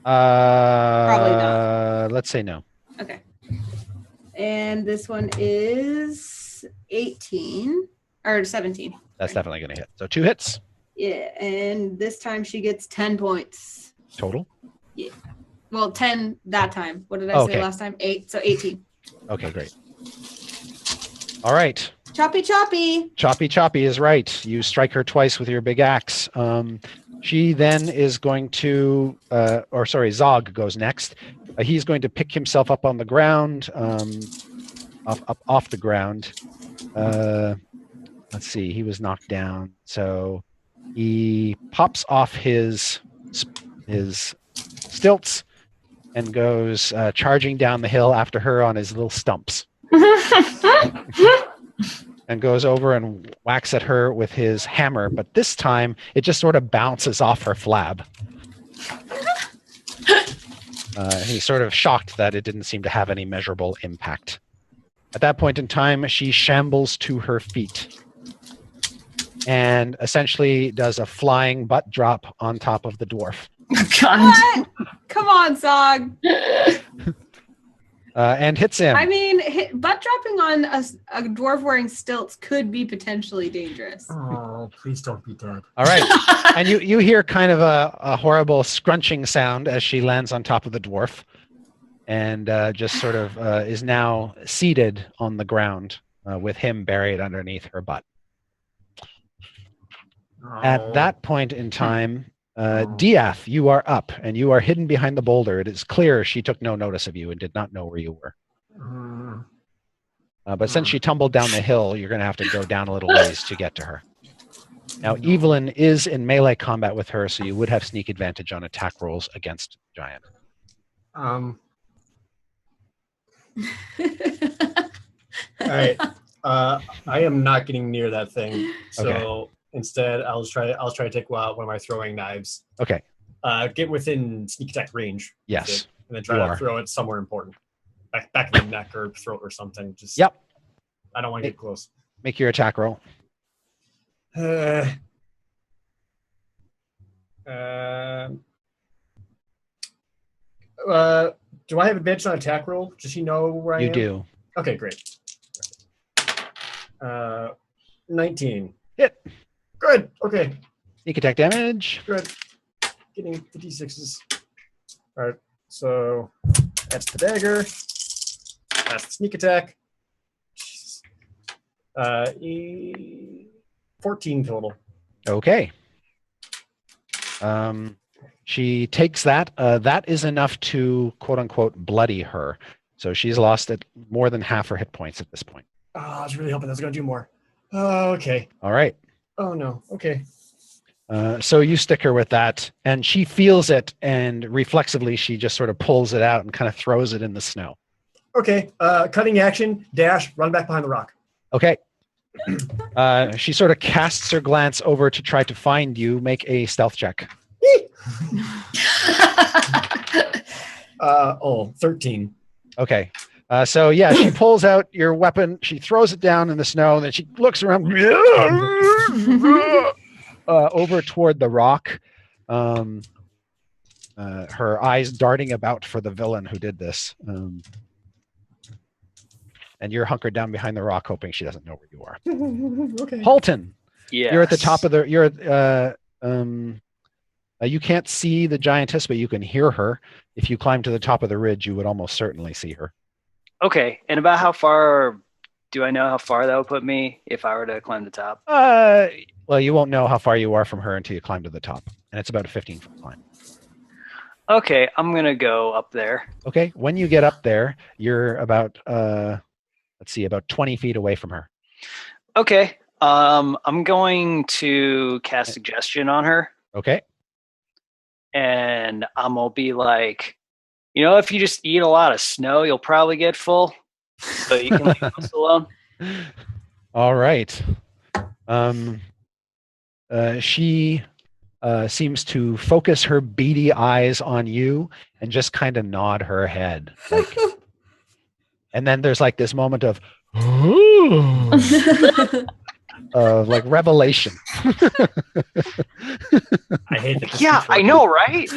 Probably not. Let's say no. Okay. And this one is 18 or 17. That's definitely going to hit. So 2 hits Yeah, and this time she gets 10 points. total. Well, 10 that time. What did I Okay. say last time? 8. So 18. Okay, great. All right. Choppy, choppy. Choppy is right. You strike her twice with your big axe. She then is going to, Zog goes next. He's going to pick himself up on the ground, off the ground. Let's see. He was knocked down, so he pops off his stilts and goes charging down the hill after her on his little stumps. And goes over and whacks at her with his hammer, but this time it just sort of bounces off her flab. He's sort of shocked that it didn't seem to have any measurable impact. At that point in time, she shambles to her feet and essentially does a flying butt drop on top of the dwarf. God. What? Come on, Zog. And hits him. I mean, butt dropping on a dwarf wearing stilts could be potentially dangerous. Oh, please don't be dead. All right. And you hear kind of a horrible scrunching sound as she lands on top of the dwarf and just sort of is now seated on the ground with him buried underneath her butt. At that point in time, Diath, you are up and you are hidden behind the boulder. It is clear she took no notice of you and did not know where you were. But since she tumbled down the hill, you're going to have to go down a little ways to get to her. Now, Evelyn is in melee combat with her, so you would have sneak advantage on attack rolls against Giant. All right. I am not getting near that thing. So Okay. instead, I'll try to take one of my throwing knives. Okay. Get within sneak attack range. with Yes. it, and then try you to are. throw it somewhere important. Back in the neck or throat or something. Just Yep. I don't want to get close. Make your attack roll. Do I have advantage on attack roll? Does he know where I You am? do. Okay, great. 19. Hit. Good. Okay. Sneak attack damage. Good. Getting the d6s. All right. So that's the dagger. That's the sneak attack. Jesus. 14 total. Okay. She takes that. That is enough to quote unquote bloody her. So she's lost at more than half her hit points at this point. Oh, I was really hoping that was going to do more. Oh, okay. All right. Oh, no. Okay. So you stick her with that, and she feels it, and reflexively she just sort of pulls it out and kind of throws it in the snow. Okay. Cutting action, dash, run back behind the rock. Okay. She sort of casts her glance over to try to find you. Make a stealth check. 13. Okay. So yeah, she pulls out your weapon. She throws it down in the snow, and then she looks around over toward the rock. Her eyes darting about for the villain who did this. And you're hunkered down behind the rock, hoping she doesn't know where you are. Okay. Halton, Yeah. you're at the top of the. You can't see the giantess, but you can hear her. If you climb to the top of the ridge, you would almost certainly see her. Okay. And about how far do I know how far that would put me if I were to climb the top? Well, you won't know how far you are from her until you climb to the top, and it's about a 15-foot climb. Okay, I'm gonna go up there. Okay, when you get up there, you're about about 20 feet away from her. Okay. I'm going to cast suggestion on her, Okay. and I'm gonna be like, if you just eat a lot of snow, you'll probably get full. So you can leave us alone. All right. She seems to focus her beady eyes on you and just kind of nod her head. Like, and then there's like this moment of like revelation. I hate that. Yeah, I know, right?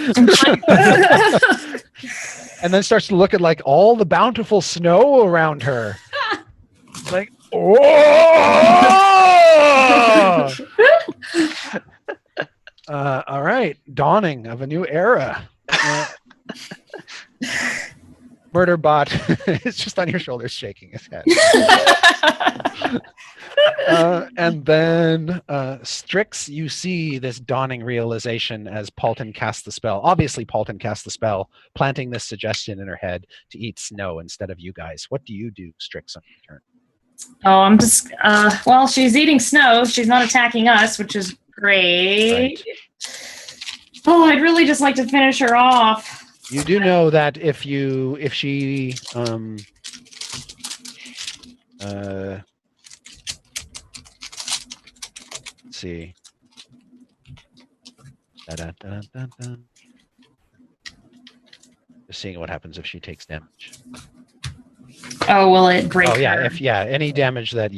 And then starts to look at like all the bountiful snow around her. It's like, oh! All right, dawning of a new era. Murderbot is just on your shoulders shaking his head. And then Strix, you see this dawning realization as Paulton casts the spell. Obviously, Paulton casts the spell, planting this suggestion in her head to eat snow instead of you guys. What do you do, Strix, on your turn? Oh, I'm just, well, she's eating snow. She's not attacking us, which is great. Right. Oh, I'd really just like to finish her off. You do know that if she let's see. Da-da-da-da-da. Just seeing what happens if she takes damage. Oh, will it break Oh yeah, her? any damage that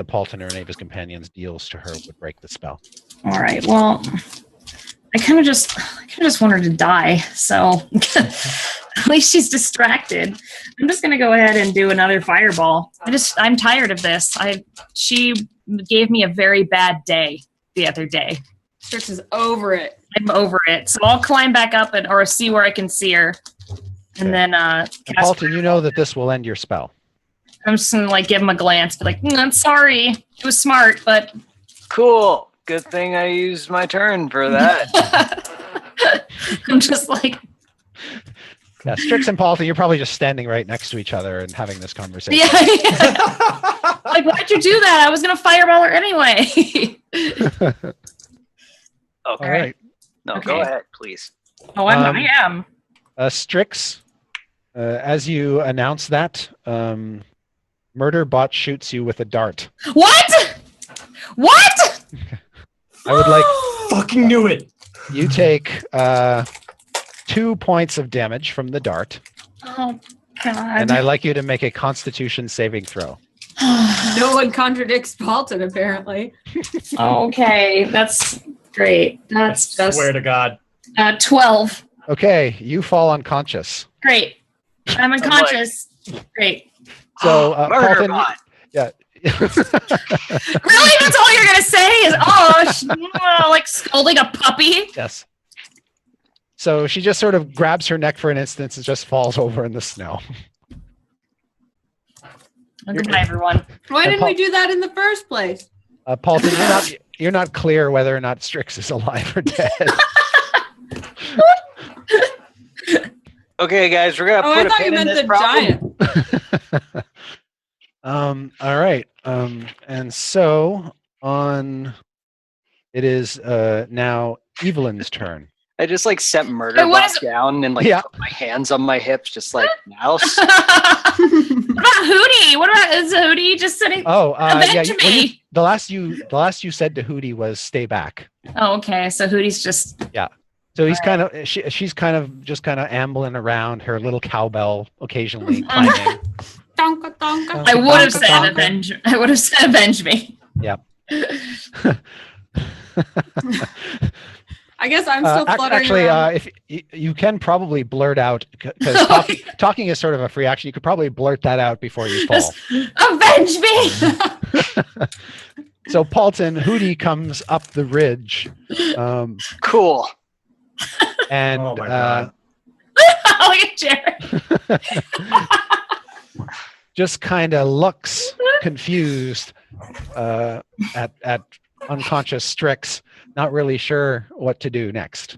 Paulton or any of his companions deals to her would break the spell. All right, well, I kind of just want her to die, so at least she's distracted. I'm just gonna go ahead and do another fireball. I'm tired of this. She gave me a very bad day the other day. Strix is over it. I'm over it. So I'll climb back up or see where I can see her. And then And Paulton, you know that this will end your spell. I'm just gonna like give him a glance, be like, I'm sorry. It was smart, but Cool. Good thing I used my turn for that. I'm just like, Yeah, Strix and Paulton, you're probably just standing right next to each other and having this conversation. yeah. Like, why'd you do that? I was gonna fireball her anyway. Okay. All right. No, Okay. go ahead, please. Oh, I am. Strix, as you announce that, Murderbot shoots you with a dart. What? What? I would like Fucking knew it. you take 2 points of damage from the dart, Oh and God. I'd like you to make a Constitution saving throw. No one contradicts Paulton, apparently. Okay, that's great. That's just Swear to God. 12. Okay, you fall unconscious. Great. I'm unconscious. Great. So, Paulton, Murderbot. yeah. Really? That's all you're gonna say? Is like scolding a puppy? Yes. So she just sort of grabs her neck for an instant and just falls over in the snow. Goodbye, everyone. Why And didn't we do that in the first place? Paulton, you're not clear whether or not Strix is alive or dead. Okay, guys, we're gonna Oh, put I a thought you pin in meant this the problem. giant. All right. And so it is now Evelyn's turn. I just like set Hey, what Murderbot is it? down and like Yeah. put my hands on my hips, just like mouse. What about Hootie? What about is Hootie just sitting? Oh, Avenge yeah. me. The last you said to Hootie was stay back. Oh, okay. So Hootie's just So he's kind of she's kind of ambling around, her little cowbell occasionally Mm-hmm. climbing. Donka, donka. I would have Donka, said donka. avenge. I would have said avenge me. I guess I'm still fluttering Actually, around. if you can probably blurt out because talking is sort of a free action. You could probably blurt that out before you fall. Avenge me. So Paulton, Hootie comes up the ridge, Cool. and Oh my God. Look at Jared. just kind of looks confused at unconscious Strix, not really sure what to do next.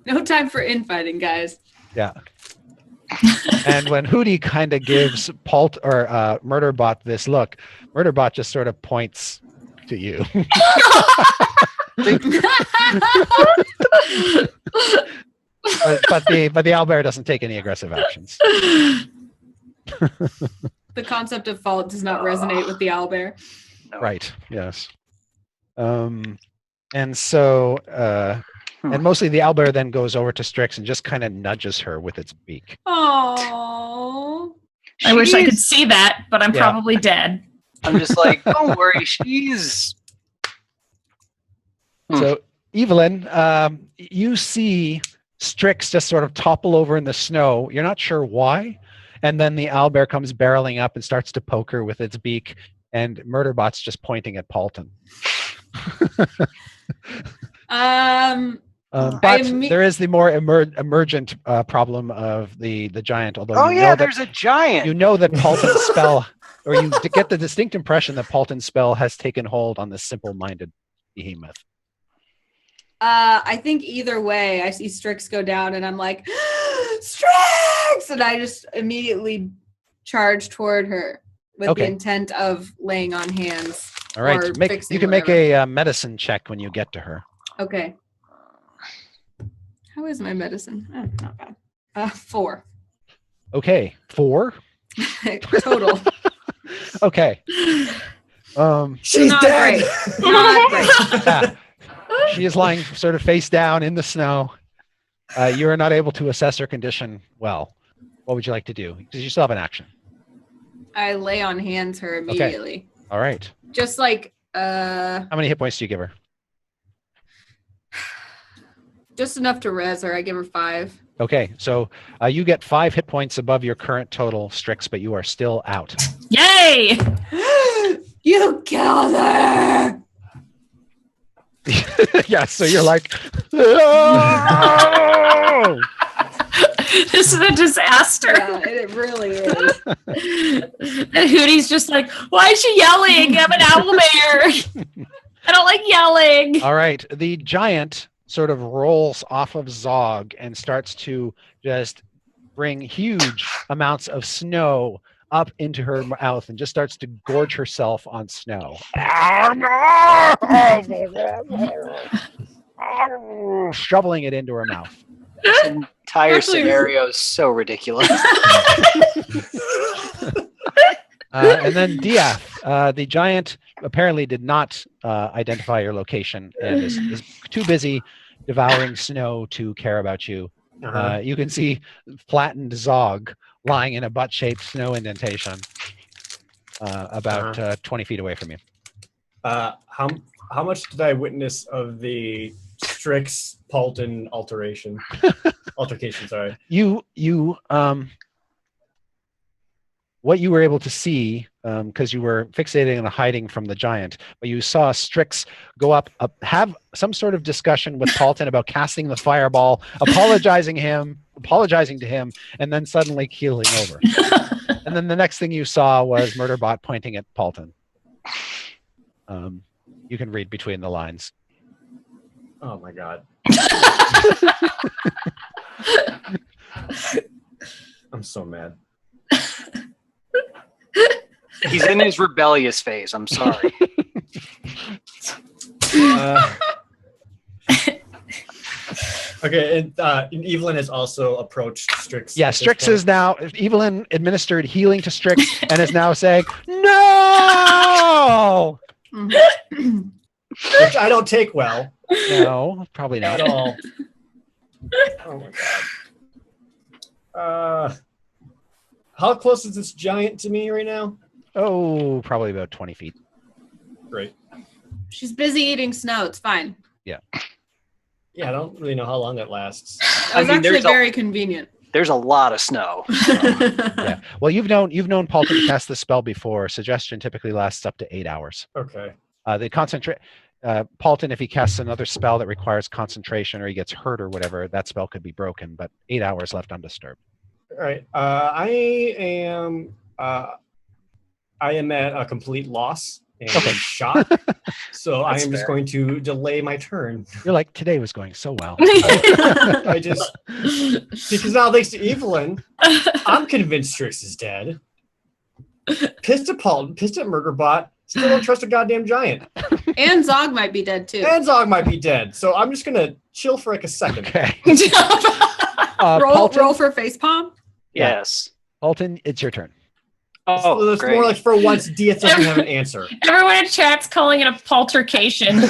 No time for infighting, guys. Yeah. And when Hootie kind of gives Murderbot this look, Murderbot just sort of points to you. but the owlbear doesn't take any aggressive actions. The concept of fault does not resonate with the owlbear. No. Right. Yes. And so, and mostly the owlbear then goes over to Strix and just kind of nudges her with its beak. Oh. I wish I could She's- see that, but I'm Yeah. probably dead. I'm just like, don't worry, she's. So, Evelyn, you see Strix just sort of topple over in the snow. You're not sure why. And then the owlbear comes barreling up and starts to poke her with its beak. And Murderbot's just pointing at Paulton. But imme- there is the more emergent problem of the giant. Although Oh you yeah, know there's a giant. you know that Paulton's spell, or you get the distinct impression that Paulton's spell has taken hold on this simple-minded behemoth. I think either way, I see Strix go down, and I'm like, Strix, and I just immediately charge toward her with the Okay. intent of laying on hands. All right, Or you fixing can make whatever. a medicine check when you get to her. Okay. How is my medicine? Oh, not bad. 4 Okay, 4. total. Okay. She's Not dead. great. Not great. Yeah. She is lying sort of face down in the snow. You are not able to assess her condition well. What would you like to do? Because you still have an action. I lay on hands her immediately. All right. Just like How many hit points do you give her? just enough to res her. I give her 5. Okay, so you get 5 hit points above your current total, Strix, but you are still out. Yay! You killed her. Yeah, so you're like, "Oh!" This is a disaster. Yeah, it really is. And Hootie's just like, why is she yelling? I'm an owlmare. I don't like yelling. All right, the giant sort of rolls off of Zog and starts to just bring huge amounts of snow up into her mouth and just starts to gorge herself on snow. Shoveling it into her mouth. This entire Actually- scenario is so ridiculous. And then Diath, the giant apparently did not identify your location and is too busy devouring snow to care about you. You can see flattened Zog lying in a butt-shaped snow indentation about 20 feet away from you. How much did I witness of the Strix Paulton altercation? Altercation, sorry. What you were able to see, because you were fixating on hiding from the giant, but you saw Strix go up, have some sort of discussion with Paulton about casting the fireball, apologizing to him, and then suddenly keeling over. And then the next thing you saw was Murderbot pointing at Paulton. You can read between the lines. Oh my god. I'm so mad. He's in his rebellious phase. I'm sorry. Okay, and Evelyn has also approached Strix. Yeah, at this Strix point. is now, Evelyn administered healing to Strix and is now saying, no! Which I don't take well No, probably at not. all. Oh my god. How close is this giant to me right now? Oh, probably about 20 feet. Great. She's busy eating snow. It's fine. Yeah, I don't really know how long that lasts. It was actually there's very convenient. There's a lot of snow. Yeah. Well, you've known Paulton to cast the spell before. Suggestion typically lasts up to 8 hours. Okay. The concentrate Paulton, if he casts another spell that requires concentration or he gets hurt or whatever, that spell could be broken, but 8 hours left undisturbed. All right. I am at a complete loss and shot. So I That's am just fair. going to delay my turn. You're like, today was going so well. I just because now thanks to Evelyn, I'm convinced Strix is dead. Pissed at Paulton, pissed at Murderbot, still don't trust a goddamn giant. And Zog might be dead too. And Zog might be dead. So I'm just gonna chill for like a second. Okay. roll Paulton, for facepalm. Yeah. Yes. Paulton, it's your turn. Oh, So it's great. more like for once Diaz doesn't have an answer. Everyone in chat's calling it a poltercation.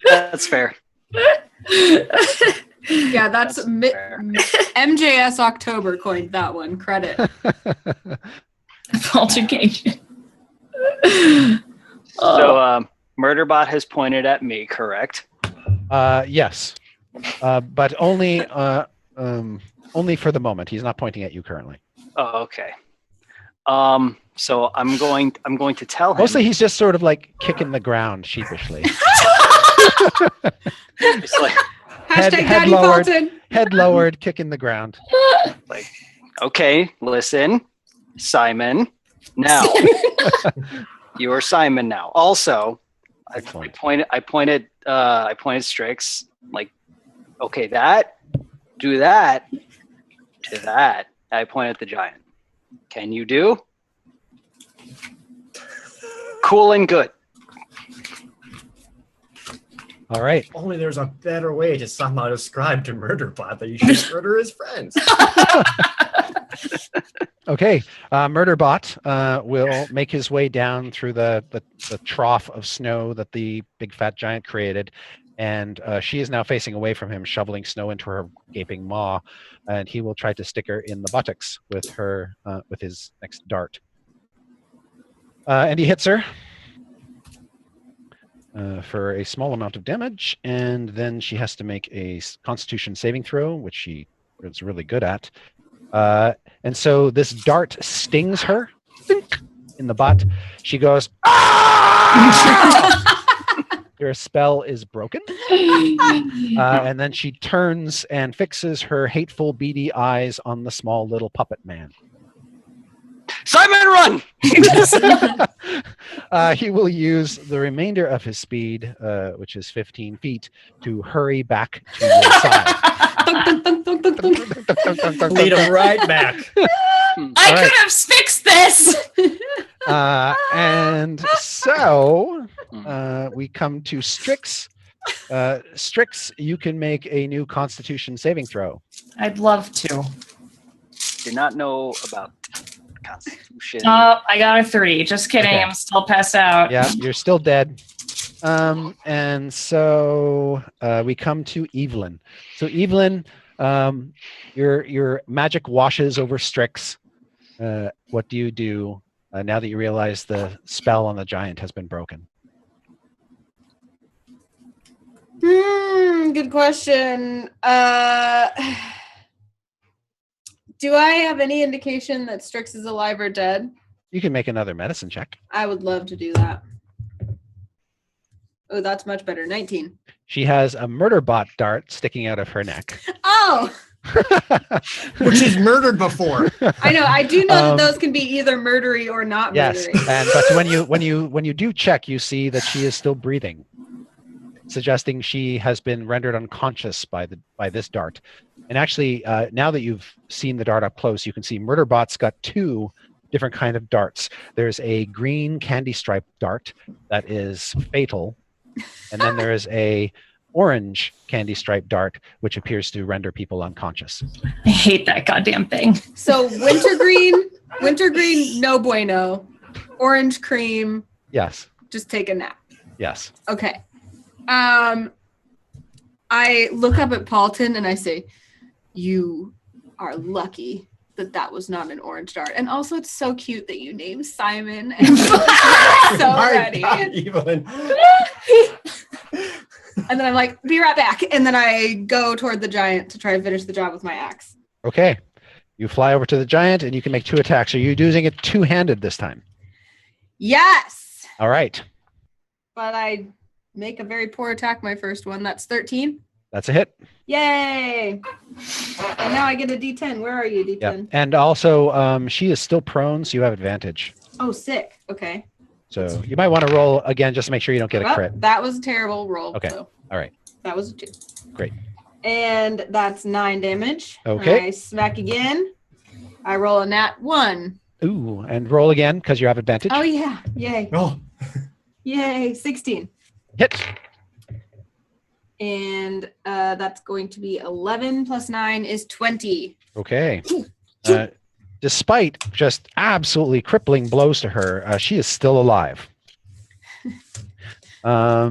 That's fair. Yeah, that's fair. MJS October coined that one. Credit. Poltercation. So, Murderbot has pointed at me, correct? Yes. But only for the moment. He's not pointing at you currently. Oh, okay. So I'm going to tell him. Mostly he's just sort of like kicking the ground sheepishly. It's like, Head Daddy lowered. Paulton. Head lowered, kicking the ground. okay, listen, Simon. Now you are Simon now. Also, I Excellent. pointed Strix, like, okay, do that to that. I point at the giant. Can you do? Cool and good. All right. Only there's a better way to somehow describe to Murderbot that you should murder his friends. Okay. Murderbot will make his way down through the trough of snow that the big fat giant created. And she is now facing away from him, shoveling snow into her gaping maw. And he will try to stick her in the buttocks with his next dart. And he hits her for a small amount of damage. And then she has to make a Constitution saving throw, which she is really good at. And so this dart stings her in the butt. She goes, "Ah!" Your spell is broken. And then she turns and fixes her hateful, beady eyes on the small little puppet man. Simon, run! He will use the remainder of his speed, which is 15 feet, to hurry back to your side. Lead him right back. I could have fixed this. And so we come to Strix. Strix, you can make a new Constitution saving throw. I'd love to. Did not know about Constitution. Oh, I got a 3. Just kidding. Okay. I'm still passed out. Yeah, you're still dead. And so we come to Evelyn. So Evelyn, your magic washes over Strix. What do you do now that you realize the spell on the giant has been broken? Good question. Do I have any indication that Strix is alive or dead? You can make another medicine check. I would love to do that. Oh, that's much better. 19. She has a Murderbot dart sticking out of her neck. Oh, Which he's murdered before. I know. I do know that those can be either murdery or not Yes, murdery. and but when you do check, you see that she is still breathing, suggesting she has been rendered unconscious by this dart. And actually, now that you've seen the dart up close, you can see Murderbot's got 2 different kind of darts. There's a green candy stripe dart that is fatal, and then there is a orange candy stripe dart which appears to render people unconscious. I hate that goddamn thing. So winter green, no bueno. Orange cream, Yes, just take a nap. yes. Okay. I look up at Paulton and I say, "You are lucky that was not an orange dart. And also, it's so cute that you named Simon." And so My ready. God, Evelyn. And then I'm like, "Be right back." And then I go toward the giant to try to finish the job with my axe. Okay, you fly over to the giant and you can make 2 attacks. Are you using it two-handed this time? Yes. All right, But I make a very poor attack, my first one. That's 13. that's a hit. Yay. And now I get a D10. Where are you, Yeah, D10? and also she is still prone, so you have advantage. Oh, sick. Okay. So you might want to roll again just to make sure you don't get a Well, crit. that was a terrible roll. Okay. So All right. that was a 2. Great. And that's 9 damage. Okay. I smack again. I roll a nat 1. Ooh, and roll again because you have advantage. Oh, yeah. Yay. Oh, Yay. 16. Hit. And that's going to be 11 plus 9 is 20. Okay. Despite just absolutely crippling blows to her, she is still alive. I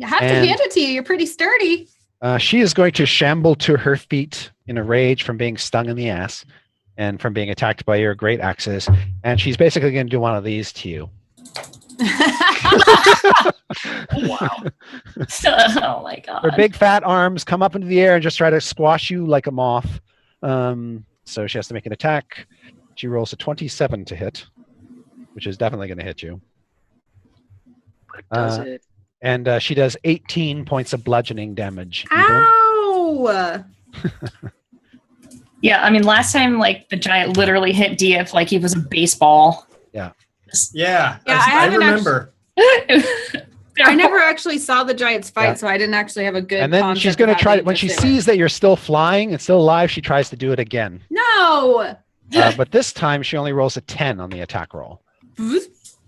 have to And- hand it to you. You're pretty sturdy. She is going to shamble to her feet in a rage from being stung in the ass and from being attacked by your great axes. And she's basically going to do one of these to you. Wow. Oh my god. Her big fat arms come up into the air and just try to squash you like a moth. So she has to make an attack. She rolls a 27 to hit. which is definitely going to hit you. But does it? And she does 18 points of bludgeoning damage. Evelyn. Ow! Yeah, I mean, last time, like, the giant literally hit Dieth like he was a baseball. Yeah, Yeah, I I haven't remember. I never actually saw the giants fight, Yeah. so I didn't actually have a good. And then she's concept going of to how try, when she dangerous they sees that you're still flying and still alive, she tries to do it again. were. No. But this time she only rolls a 10 on the attack roll.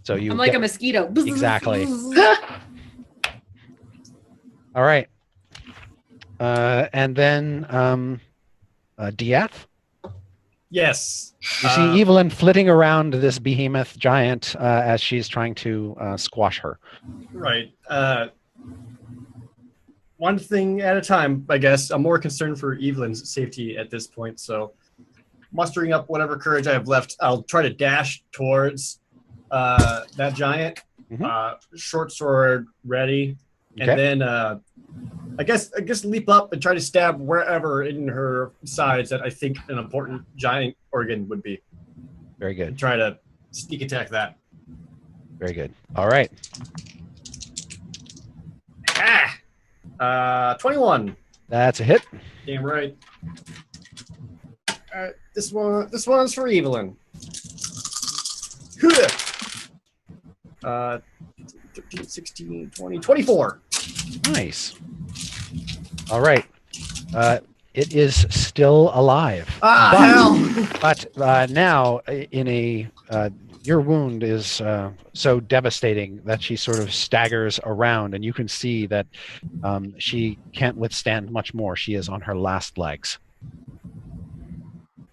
So you I'm like get- a mosquito. Exactly. All right. And then Dieth. Yes. You see Evelyn flitting around this behemoth giant as she's trying to squash her. Right. One thing at a time, I guess. I'm more concerned for Evelyn's safety at this point, so mustering up whatever courage I have left, I'll try to dash towards that giant. Short sword ready, and Okay. then I guess leap up and try to stab wherever in her sides that I think an important giant organ would be. Very good. And try to sneak attack that. Very good. All right. 21. That's a hit. Damn right. This one's for Evelyn. 13, 16, 20, 24. Nice. All right. It is still alive. Hell. But now, in a your wound is so devastating that she sort of staggers around, and you can see that she can't withstand much more. She is on her last legs.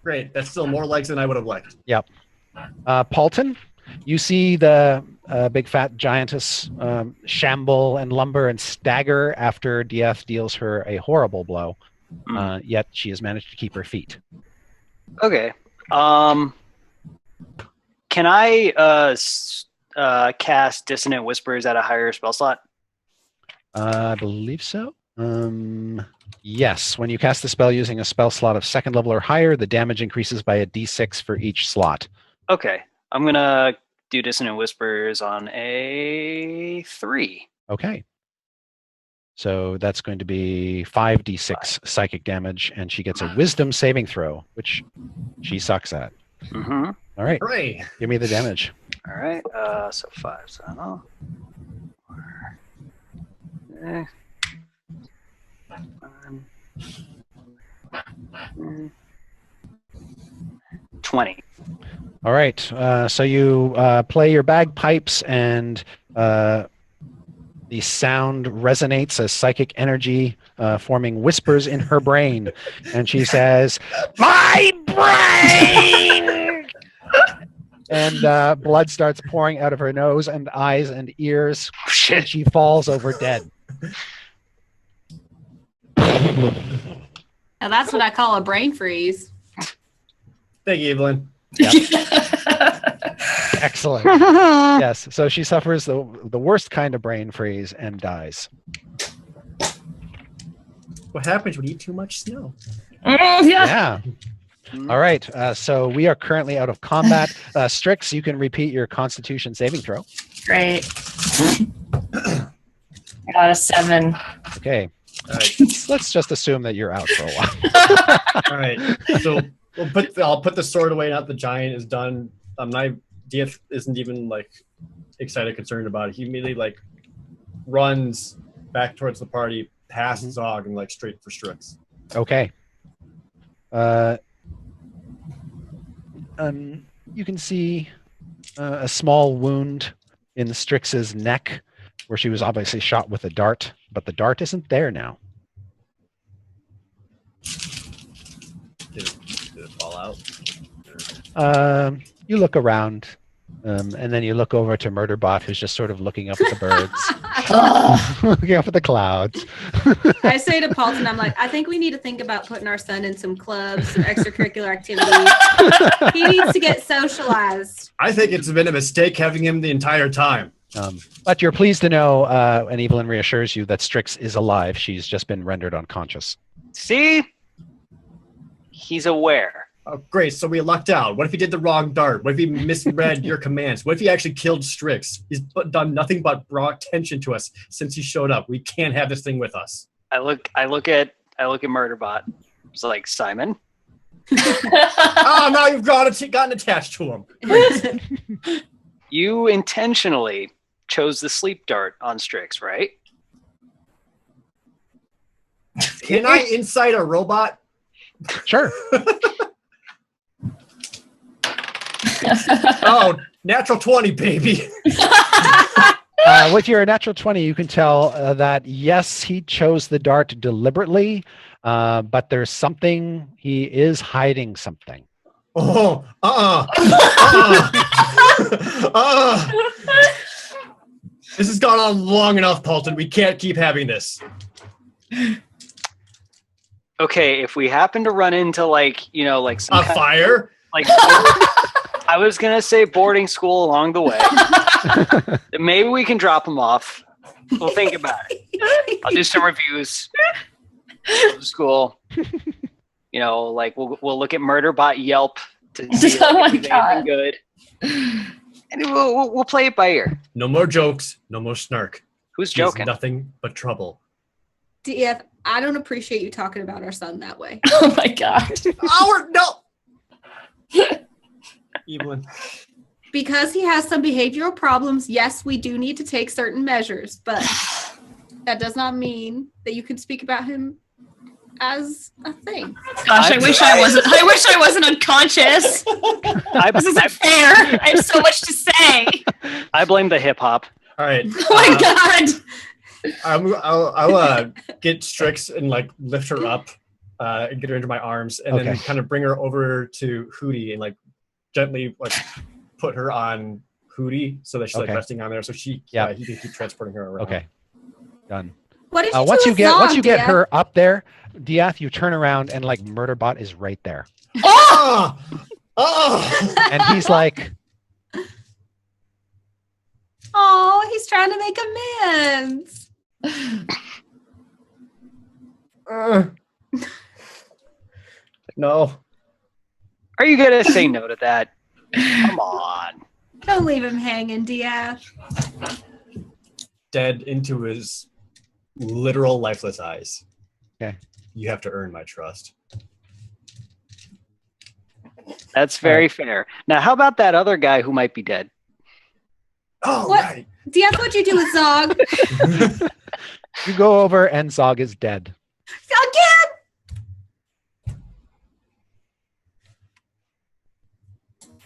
Great. That's still more legs than I would have liked. Yep. Paulton, you see the big fat giantess shamble and lumber and stagger after Dieth deals her a horrible blow. Yet she has managed to keep her feet. Okay. Can I cast Dissonant Whispers at a higher spell slot? I believe so. Yes. When you cast the spell using a spell slot of second level or higher, the damage increases by a d6 for each slot. Okay. I'm going to do Dissonant Whispers on a 3. Okay. So that's going to be 5d6 psychic damage, and she gets a wisdom saving throw, which she sucks at. Mm-hmm. All right. Hooray. Give me the damage. All right. So 5. So I don't know. 20. All right. So you play your bagpipes, and the sound resonates as psychic energy, forming whispers in her brain. And she says, "My brain!" And blood starts pouring out of her nose and eyes and ears. Oh, shit. And she falls over dead. Now that's what I call a brain freeze. Thank you, Evelyn. Excellent. Yes. So she suffers the worst kind of brain freeze and dies. What happens when you eat too much snow? Yeah. Yeah. All right. So we are currently out of combat. Strix, you can repeat your Constitution saving throw. Great. I got a 7. Okay. All right. Let's just assume that you're out for a while. All right. So I'll put the sword away. Now that the giant is done. Dieth isn't even like excited, concerned about it. He immediately runs back towards the party, past Zog, and straight for Strix. Okay. You can see a small wound in Strix's neck, where she was obviously shot with a dart, but the dart isn't there now. Did it fall out? You look around, and then you look over to Murderbot, who's just sort of looking up at the birds, looking up at the clouds. I say to Paulton, I'm like, I think we need to think about putting our son in some clubs, some extracurricular activities. He needs to get socialized. I think it's been a mistake having him the entire time. But you're pleased to know, and Evelyn reassures you that Strix is alive. She's just been rendered unconscious. See? He's aware. Oh, great. So we lucked out. What if he did the wrong dart? What if he misread your commands? What if he actually killed Strix? He's done nothing but brought attention to us since he showed up. We can't have this thing with us. I look at Murderbot. It's like, Simon, Oh, now you've gotten attached to him. you intentionally chose the sleep dart on Strix, right? Can I incite a robot? Sure. Oh, natural 20, baby. With your natural 20, you can tell that, yes, he chose the dart deliberately, but there's something, he is hiding something. Oh, This has gone on long enough, Paulton. We can't keep having this. Okay, if we happen to run into like some A fire? like I was gonna say boarding school along the way. Maybe we can drop him off. We'll think about it. I'll do some reviews of the school. Like we'll look at Murderbot Yelp to see Oh my if there's God. anything good, and we'll play it by ear. No more jokes. No more snark. Who's He's joking? nothing but trouble. DF, I don't appreciate you talking about our son that way. Oh my God. No. Evelyn. Because he has some behavioral problems, yes, we do need to take certain measures, but that does not mean that you can speak about him as a thing. Gosh, I wish I wasn't unconscious. This isn't fair. I have so much to say. I blame the hip hop. All right. Oh my God. I'll get Strix and like lift her up and get her into my arms and then Okay. kind of bring her over to Hootie and like gently like put her on Hootie so that she's like Okay. resting on there so he can keep transporting her around. Okay, done. What did you Once do you with get Zog, her DF? up there, Diath, you turn around and like Murderbot is right there, Oh! Oh! and he's like, Oh, he's trying to make amends. No. Are you gonna say no to that? Come on. Don't leave him hanging, DF. Dead into his literal lifeless eyes. Okay. You have to earn my trust. That's very fair. Now, how about that other guy who might be dead? Oh, What? right. DF, what'd you do with Zog? you go over and Zog is dead. Again?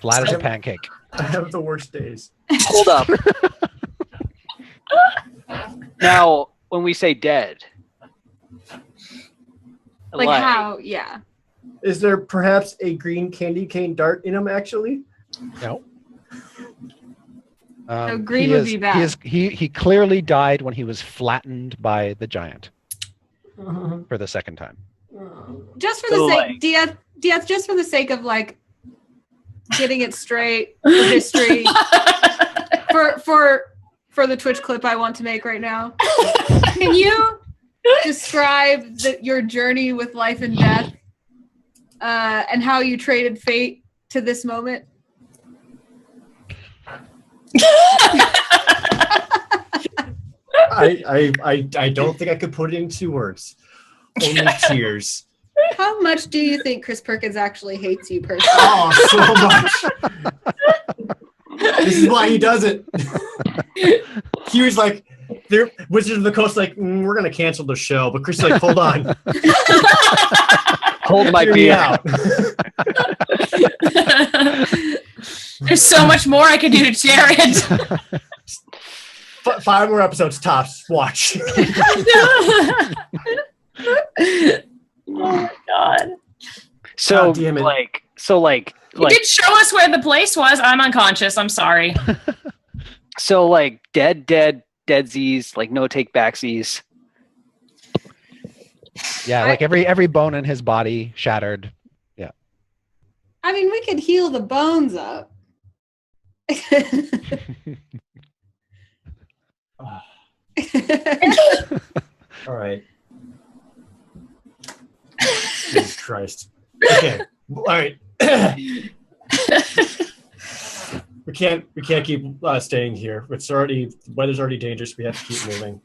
Flat as a pancake. I have the worst days. Hold up. Now, when we say dead, Like how? Yeah. Is there perhaps a green candy cane dart in him actually? No. green he would is- be bad. He clearly died when he was flattened by the giant for the second time. Just for the So, sake, DF, just for the sake of like getting it straight for history, for the Twitch clip I want to make right now. Can you describe your journey with life and death, and how you traded fate to this moment? I don't think I could put it into words. Only tears. How much do you think Chris Perkins actually hates you personally? Oh, so much. This is why he does it. He was like, "There, Wizards of the Coast, like, we're gonna cancel the show," but Chris is like, "Hold on, hold my hear me beer. out." There's so much more I could do to Jared. 5 more episodes tops. Watch. Oh my God. So, God damn it. You did show us where the place was. I'm unconscious. I'm sorry. deadsies, like no take backsies. Yeah, like every bone in his body shattered. I mean, we could heal the bones up. All right. Jesus Christ. Okay. All right. We can't keep staying here. The weather's already dangerous. We have to keep moving.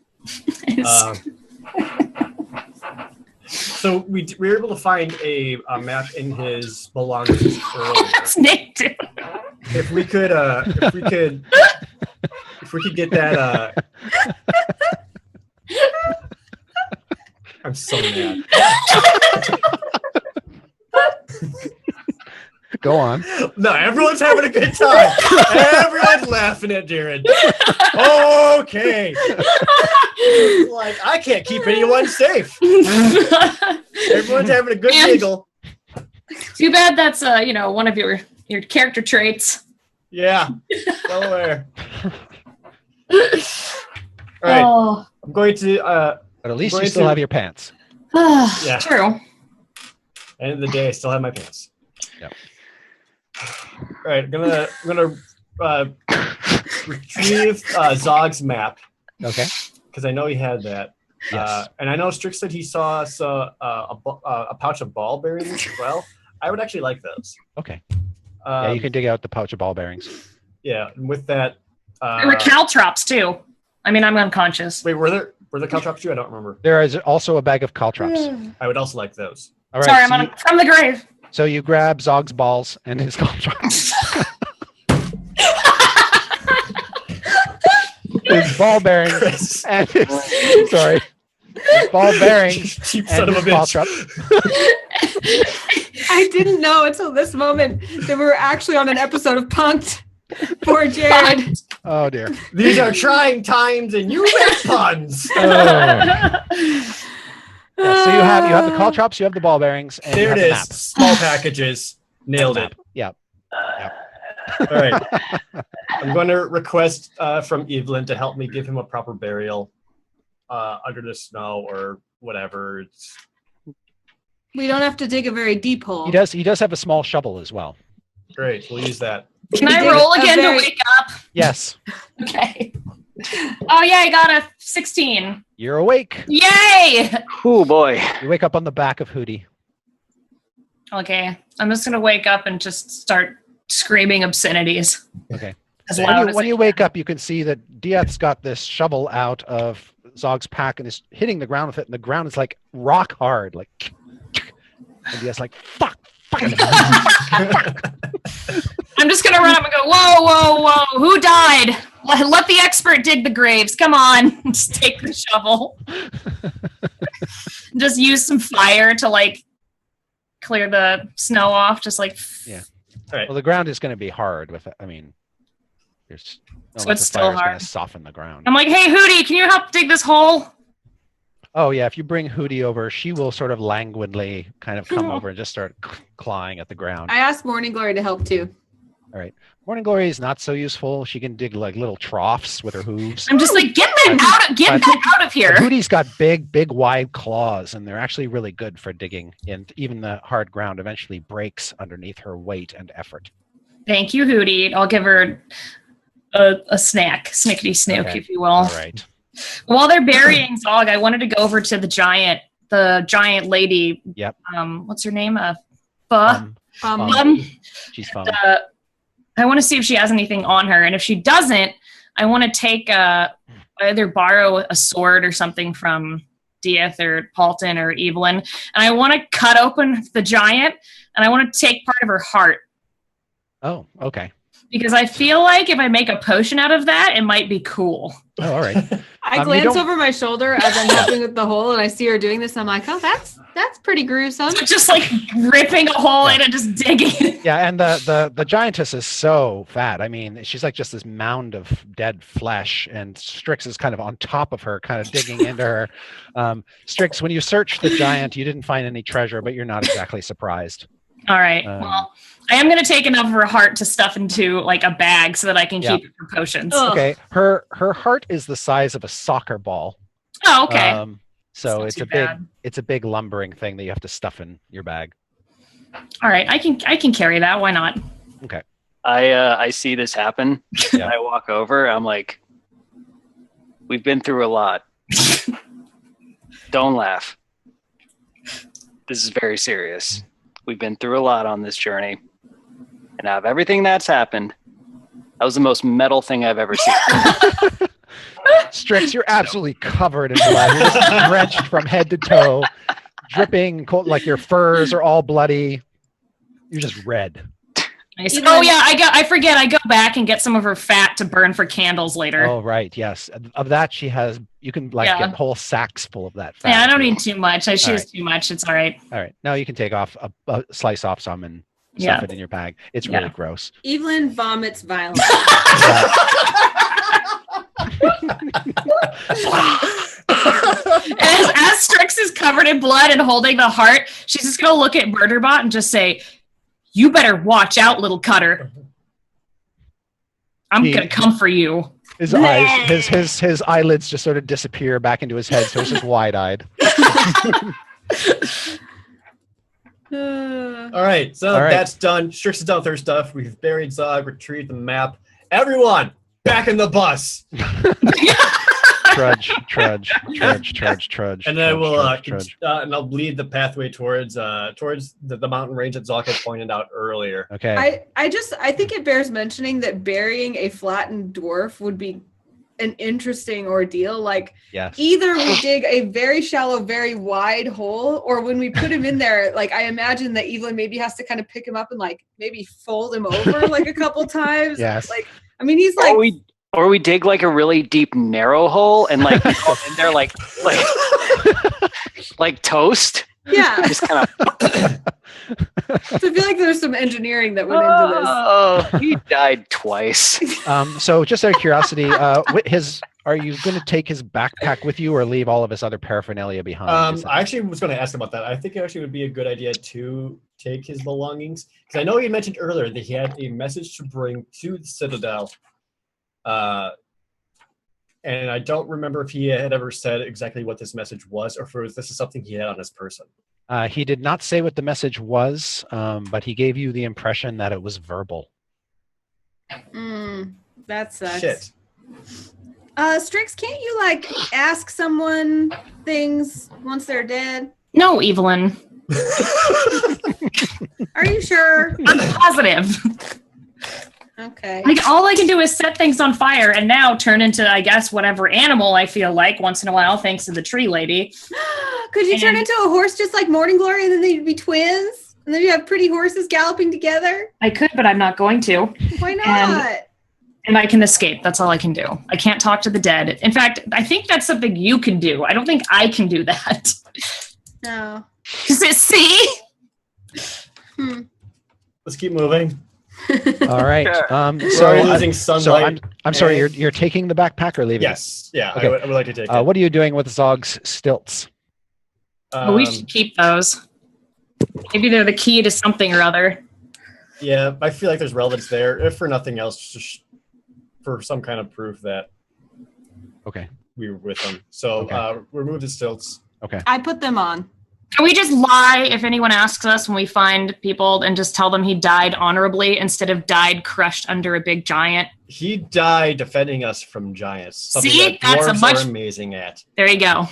So we were able to find a map in his belongings earlier. That's Nick too. If we could get that. I'm so mad. Go on. No, everyone's having a good time. Everyone's laughing at Jared. Okay. Like, I can't keep anyone safe. Everyone's having a good giggle. Too bad that's one of your character traits. Yeah, well aware. All right, Oh. I'm going to. But at least you still have your pants. Yeah. True. End of the day, I still have my pants. Yep. All right, I'm gonna retrieve Zog's map Okay. because I know he had that. Yes. And I know Strix said he saw a pouch of ball bearings as well. I would actually like those. Okay. Yeah, you can dig out the pouch of ball bearings. Yeah, and with that. There were caltrops too. I mean, I'm unconscious. Wait, were there caltrops too? I don't remember. There is also a bag of caltrops. I would also like those. All right. Sorry, so I'm from the grave. So you grab Zog's balls and his caltrops. His ball bearings Chris. and his ball bearings Cheap and son of a his bitch. caltrops. I didn't know until this moment that we were actually on an episode of Punked. Poor Jared. Oh dear. These are trying times, and you make puns. Yeah, so you have the caltrops, you have the ball bearings, and There you it have the is. map. Small packages. Nailed it. Yeah. All right. I'm going to request from Evelyn to help me give him a proper burial under the snow or whatever. It's We don't have to dig a very deep hole. He does have a small shovel as well. great. We'll use that. Can We I did roll a again very- to wake up? Yes. Okay. Oh yeah, I got a 16. You're awake. Yay! Oh boy. You wake up on the back of Hootie. Okay, I'm just gonna wake up and just start screaming obscenities. Okay. As When loud you, as when I you can. wake up, you can see that Dieth's got this shovel out of Zog's pack and is hitting the ground with it, and the ground is like rock hard, like. And Dieth's like, "Fuck, fucking." I'm just gonna run up and go, whoa, who died? Let the expert dig the graves. Come on, just take the shovel. Just use some fire to like clear the snow off. Just like Yeah. All right. Well, the ground is going to be hard with it. I mean, there's no So amount it's of still fire is going hard. to soften the ground. I'm like, hey Hootie, can you help dig this hole? Oh yeah, if you bring Hootie over, she will sort of languidly kind of come over and just start clawing at the ground. I asked Morning Glory to help too. Morning Glory is not so useful. She can dig like little troughs with her hooves. I'm just like, get that out of But here. Hootie's got big, wide claws, and they're actually really good for digging. And even the hard ground eventually breaks underneath her weight and effort. Thank you, Hootie. I'll give her a snack, snickety snook, Okay. if you will. All right. While they're burying Zog, I wanted to go over to the giant lady. Yep. What's her name? Pho. Fun. She's fun. I want to see if she has anything on her, and if she doesn't, I want to take either borrow a sword or something from Dieth or Paulton or Evelyn, and I want to cut open the giant, and I want to take part of her heart. Oh, okay. Because I feel like if I make a potion out of that, it might be cool. Oh, all right. I You glance don't- over my shoulder as I'm helping with the hole, and I see her doing this. And I'm like, oh, that's pretty gruesome. Just like ripping a hole in and just digging. Yeah, and the giantess is so fat. I mean, she's like just this mound of dead flesh, and Strix is kind of on top of her, kind of digging into her. Strix, when you searched the giant, you didn't find any treasure, but you're not exactly surprised. All right. Well, I am going to take enough of her heart to stuff into like a bag so that I can Yeah. keep it for potions. Ugh. Okay, her heart is the size of a soccer ball. Oh, okay. So not it's too a big bad. it's a big lumbering thing that you have to stuff in your bag. All right. I can carry that. Why not? I see this happen. Yeah. I walk over. I'm like, we've been through a lot. Don't laugh. This is very serious. We've been through a lot on this journey. And out of everything that's happened, that was the most metal thing I've ever seen. Strix, you're absolutely covered in blood. You're just drenched from head to toe, dripping, cold, like your furs are all bloody. You're just red. Nice. Oh yeah, I forget. I go back and get some of her fat to burn for candles later. Oh right, yes. Of that she has. You can get whole sacks full of that fat. Yeah, I don't need too much. She has too much. It's all right. All right. Now you can take off a slice off some and stuff it in your bag. It's really gross. Evelyn vomits violently. as Strix is covered in blood and holding the heart, she's just gonna look at Murderbot and just say, "You better watch out, little cutter. I'm gonna come for you." His eyes, his eyelids just sort of disappear back into his head, so he's just wide-eyed. All right, so that's done. Strix is done with her stuff. We've buried Zog, retrieved the map. Everyone, back in the bus. Trudge. And then trudge. and I'll lead the pathway towards the mountain range that Zog had pointed out earlier. Okay. I think it bears mentioning that burying a flattened dwarf would be an interesting ordeal. Like, yes. Either we dig a very shallow, very wide hole, or when we put him in there, like, I imagine that Evelyn maybe has to kind of pick him up and like maybe fold him over like a couple times. Yes. Like, I mean, he's like. Or we dig like a really deep, narrow hole and like go in there like toast. Yeah. Just kind of. So I feel like there's some engineering that went into this. Oh, he died twice. So just out of curiosity, are you going to take his backpack with you or leave all of his other paraphernalia behind? I actually was going to ask about that. I think it actually would be a good idea to take his belongings, because I know you mentioned earlier that he had a message to bring to the Citadel. And I don't remember if he had ever said exactly what this message was, or if this is something he had on his person. He did not say what the message was, but he gave you the impression that it was verbal. That sucks. Shit. Strix, can't you like ask someone things once they're dead? No, Evelyn. Are you sure? I'm positive. Okay. Like, all I can do is set things on fire and now turn into, I guess, whatever animal I feel like once in a while, thanks to the tree lady. Could you turn into a horse just like Morning Glory, and then they'd be twins? And then you have pretty horses galloping together? I could, but I'm not going to. Why not? And I can escape. That's all I can do. I can't talk to the dead. In fact, I think that's something you can do. I don't think I can do that. No. See? Let's keep moving. All right. So losing sunlight. I'm sorry. You're taking the backpack or leaving? Yes. Yeah. Okay. I would like to take it. What are you doing with Zog's stilts? We should keep those. Maybe they're the key to something or other. Yeah, I feel like there's relevance there, if for nothing else, just for some kind of proof that we were with them. So remove the stilts. Okay. I put them on. Can we just lie if anyone asks us when we find people and just tell them he died honorably instead of died crushed under a big giant? He died defending us from giants. Something See? that That's dwarves are amazing at. There you go.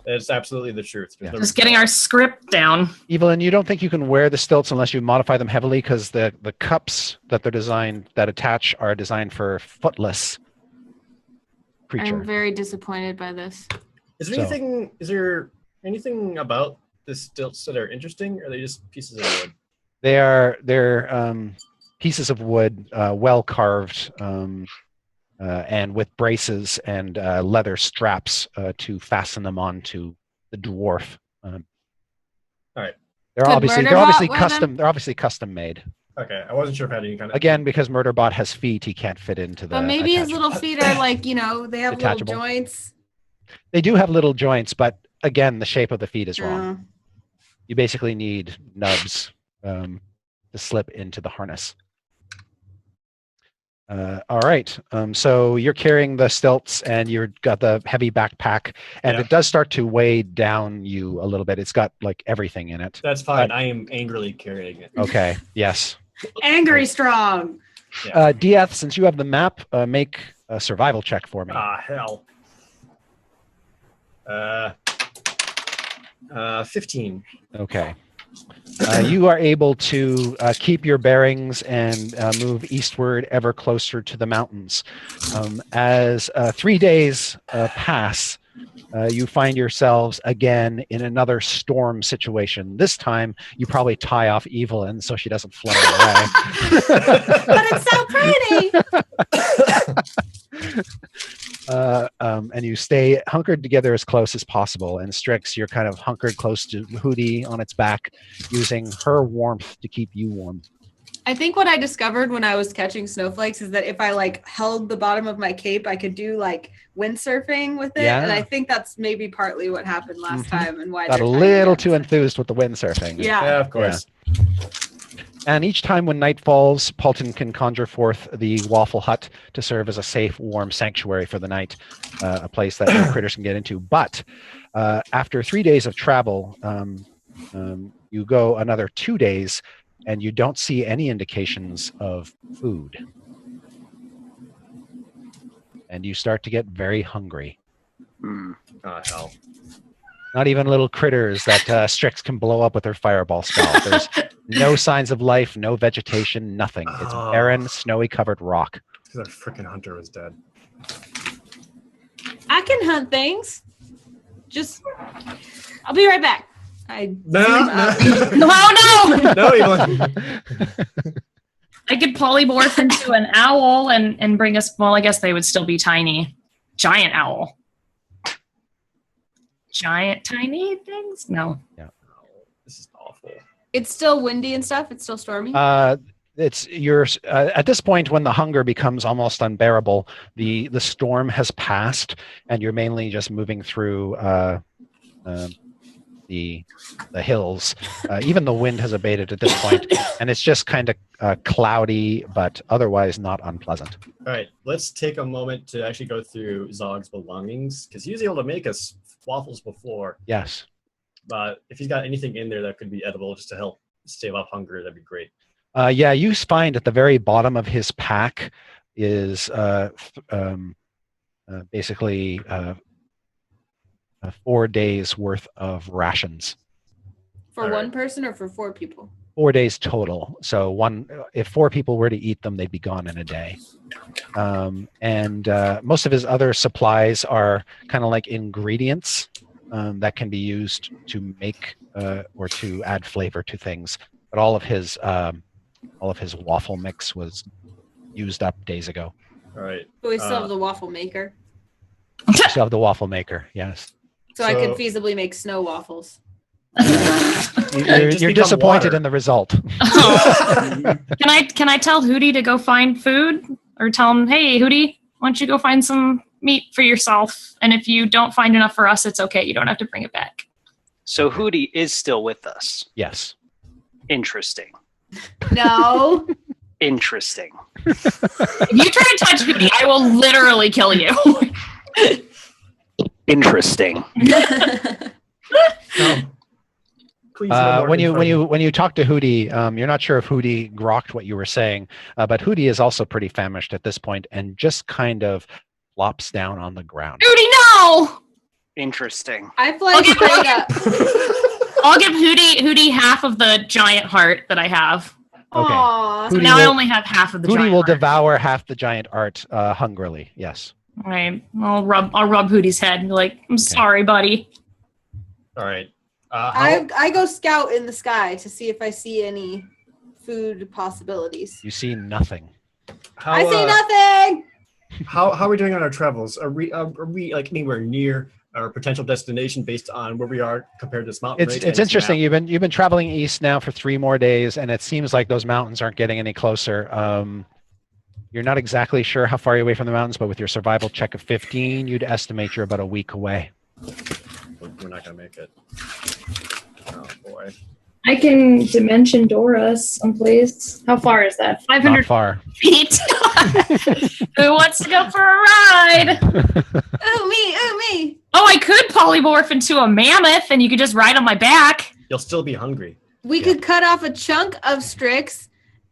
It's absolutely the truth. Yeah. Just getting our script down. Evelyn, you don't think you can wear the stilts unless you modify them heavily, because the cups that they're designed that attach are designed for footless creature. I'm very disappointed by this. Is there anything about the stilts that are interesting, or are they just pieces of wood? They're pieces of wood, well carved, and with braces and leather straps to fasten them onto the dwarf. All right. They're obviously custom. They're obviously custom made. Okay, I wasn't sure if I had any kind of. Again, because Murderbot has feet, he can't fit into the. But maybe his attachment. little feet are like, they have Detachable. little joints. They do have little joints, but again, the shape of the feet is wrong. You basically need nubs to slip into the harness. All right. So you're carrying the stilts and you've got the heavy backpack, and it does start to weigh down you a little bit. It's got like everything in it. That's fine. I am angrily carrying it. Okay. Yes. Angry strong. Yeah. Dieth, since you have the map, make a survival check for me. Ah, hell. 15. Okay. You are able to keep your bearings and move eastward ever closer to the mountains. As 3 days pass, you find yourselves again in another storm situation. This time, you probably tie off Evelyn so she doesn't flutter away. But it's so pretty. And you stay hunkered together as close as possible. And Strix, you're kind of hunkered close to Hootie on its back, using her warmth to keep you warm. I think what I discovered when I was catching snowflakes is that if I like held the bottom of my cape, I could do like windsurfing with it. Yeah. And I think that's maybe partly what happened last time and why Got a they're tying little it. too enthused with the windsurfing. Yeah. Yeah, of course. And each time when night falls, Paulton can conjure forth the Waffle Hut to serve as a safe, warm sanctuary for the night, a place that no critters can get into. But after 3 days of travel, you go another 2 days, and you don't see any indications of food. And you start to get very hungry. Hmm. Oh, hell. Not even little critters that Strix can blow up with her fireball spell. There's no signs of life, no vegetation, nothing. It's Oh. barren, snowy-covered rock. Because our freaking hunter was dead. I can hunt things. Just, I'll be right back. No. No, no! No, Evelyn. I could polymorph into an owl and bring us. Well, I guess they would still be tiny. Giant owl. Giant, tiny things? No. This is awful. It's still windy and stuff. It's still stormy. It's your at this point when the hunger becomes almost unbearable. The storm has passed, and you're mainly just moving through the hills. Even the wind has abated at this point, and it's just kind of cloudy, but otherwise not unpleasant. All right, let's take a moment to actually go through Zog's belongings, because he was able to make us waffles before. Yes. But if he's got anything in there that could be edible just to help stave off hunger, that'd be great. Yeah, you find at the very bottom of his pack is basically 4 days worth of rations. For all right. one person or for 4 people? 4 days total. So if 4 people were to eat them, they'd be gone in a day. And most of his other supplies are kind of like ingredients that can be used to make or to add flavor to things. But all of his waffle mix was used up days ago. All right. But we still have the waffle maker. You still have the waffle maker, yes. So I could So- feasibly make snow waffles. You're just become disappointed water. in the result. Can I tell Hootie to go find food, or tell him, hey Hootie, why don't you go find some meat for yourself? And if you don't find enough for us, it's okay. You don't have to bring it back. So Hootie is still with us. Yes. Interesting. No. Interesting. If you try to touch Hootie, I will literally kill you. Interesting. No. Please, no more When info. you talk to Hootie, you're not sure if Hootie grokked what you were saying, but Hootie is also pretty famished at this point and just kind of flops down on the ground. Hootie, no! Interesting. I fly Okay, straight up. I'll give Hootie half of the giant heart that I have. Okay. Aw. So Hootie now I will- only have half of the Hootie giant will heart. devour half the giant art hungrily. Yes. All right, I'll rub Hootie's head and be like, I'm sorry, buddy. All right. How, I go scout in the sky to see if I see any food possibilities. You see nothing. how, I see nothing. how are we doing on our travels? Are we like anywhere near our potential destination based on where we are compared to this mountain range? It's interesting. You've been traveling east now for 3 more days, and it seems like those mountains aren't getting any closer. You're not exactly sure how far you're away from the mountains, but with your survival check of 15, you'd estimate you're about a week away. We're not gonna make it. Oh boy. I can dimension Dora someplace. How far is that? Not 500 far. feet. Who wants to go for a ride? Ooh, me. Oh, I could polymorph into a mammoth and you could just ride on my back. You'll still be hungry. We could cut off a chunk of Strix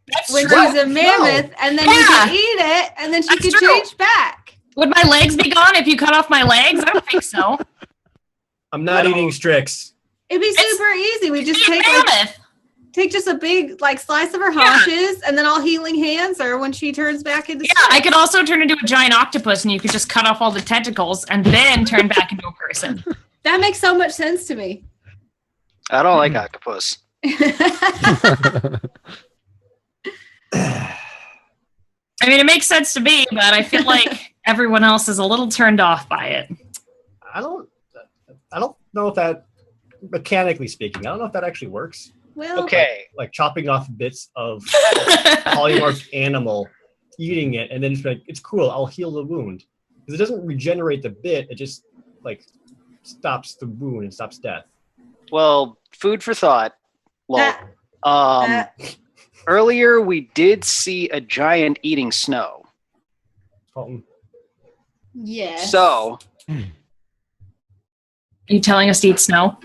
That's when true. she's a mammoth, and then you Yeah. could eat it, and then she That's could true. change back. Would my legs be gone if you cut off my legs? I don't think so. I'm not eating Strix. It'd be It's- super easy. We just Be a take mammoth. just a big slice of her haunches, and then I'll healing hands her when she turns back into. Yeah, I could also turn into a giant octopus, and you could just cut off all the tentacles and then turn back into a person. That makes so much sense to me. I don't like octopus. I mean, it makes sense to me, but I feel like everyone else is a little turned off by it. I don't know if that, mechanically speaking, I don't know if that actually works. Well, Okay. Like chopping off bits of polymorphed animal, eating it, and then it's like, it's cool, I'll heal the wound. Because it doesn't regenerate the bit, it just like stops the wound and stops death. Well, food for thought. Lol. that- Earlier we did see a giant eating snow. Colton. yes. So Are you telling us to eat snow?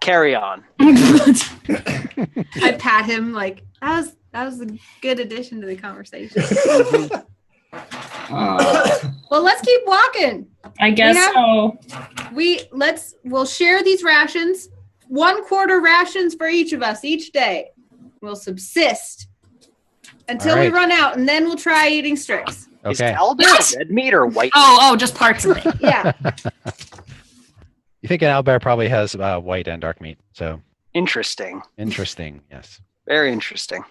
carry on. I pat him like that was a good addition to the conversation. Well, let's keep walking. I guess Yeah. so. We'll share these rations. 1/4 rations for each of us each day. We'll subsist until All we right. run out, and then we'll try eating Strix. Is Okay. owlbear red meat or white? Oh, just parts of it. Yeah. You think an owlbear probably has white and dark meat. So Interesting. interesting. Yes. Very interesting.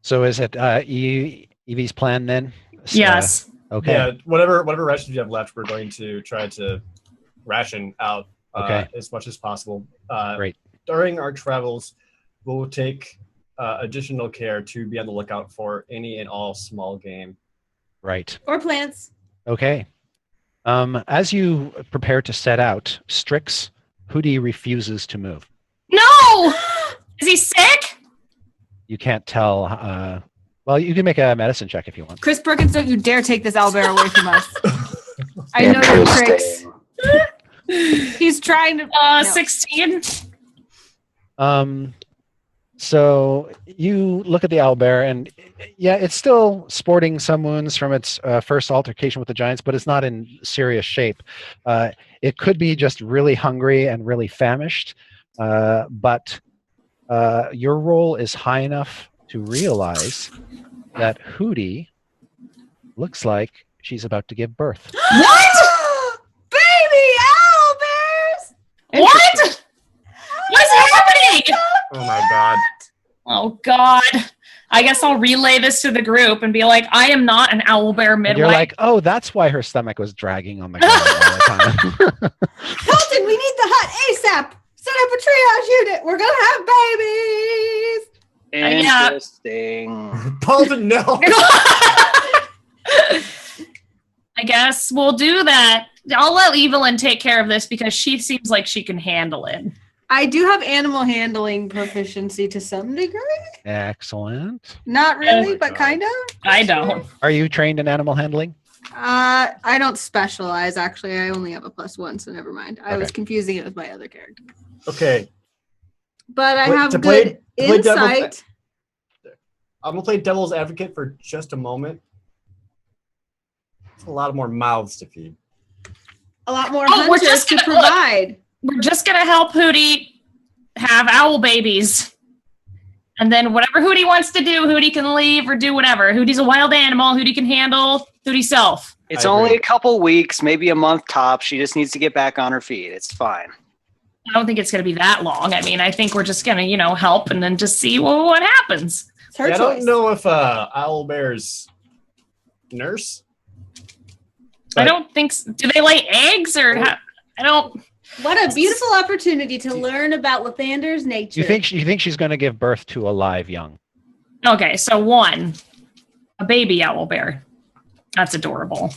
So is it Evie's plan then? Yes. Okay. Yeah, whatever rations you have left, we're going to try to ration out Okay. as much as possible. Great. During our travels, we'll take additional care to be on the lookout for any and all small game. Right. Or plants. Okay. As you prepare to set out, Strix, Hootie refuses to move. No! Is he sick? You can't tell. Well, you can make a medicine check if you want. Chris Perkins, don't you dare take this owlbear away from us. I know your tricks. He's trying to. No. 16. So you look at the owlbear, and yeah, it's still sporting some wounds from its first altercation with the giants, but it's not in serious shape. It could be just really hungry and really famished, but your roll is high enough to realize that Hootie looks like she's about to give birth. What? Baby owlbears! What? What's happening? Oh my god. Oh, God. I guess I'll relay this to the group and be like, I am not an owlbear And midwife. you're like, oh, that's why her stomach was dragging on the ground all the time. Colton, we need the hut ASAP. Set up a triage unit. We're gonna have babies. Yeah. Interesting. Paulton, no. I guess we'll do that. I'll let Evelyn take care of this because she seems like she can handle it. I do have animal handling proficiency to some degree. Excellent. Not really, my but God. kind of. I don't. Are you trained in animal handling? I don't specialize. Actually, I only have a +1, so never mind. I was Okay. confusing it with my other character. Okay, But I Wait, have to good play devil's- insight. I'm gonna play devil's advocate for just a moment. It's a lot more mouths to feed. A lot more Oh, we're hunters just to gonna- look. provide. We're just going to help Hootie have owl babies. And then whatever Hootie wants to do, Hootie can leave or do whatever. Hootie's a wild animal. Hootie can handle Hootie self. It's I only agree. a couple weeks, maybe a month tops. She just needs to get back on her feet. It's fine. I don't think it's going to be that long. I mean, I think we're just going to, help and then just see what happens. It's her Yeah, I choice. don't know if owlbear's nurse. I But- don't think. Do they lay eggs or? I don't. What a beautiful opportunity to learn about Lathander's nature. You think she's going to give birth to a live young? Okay, so 1, a baby owl bear. That's adorable.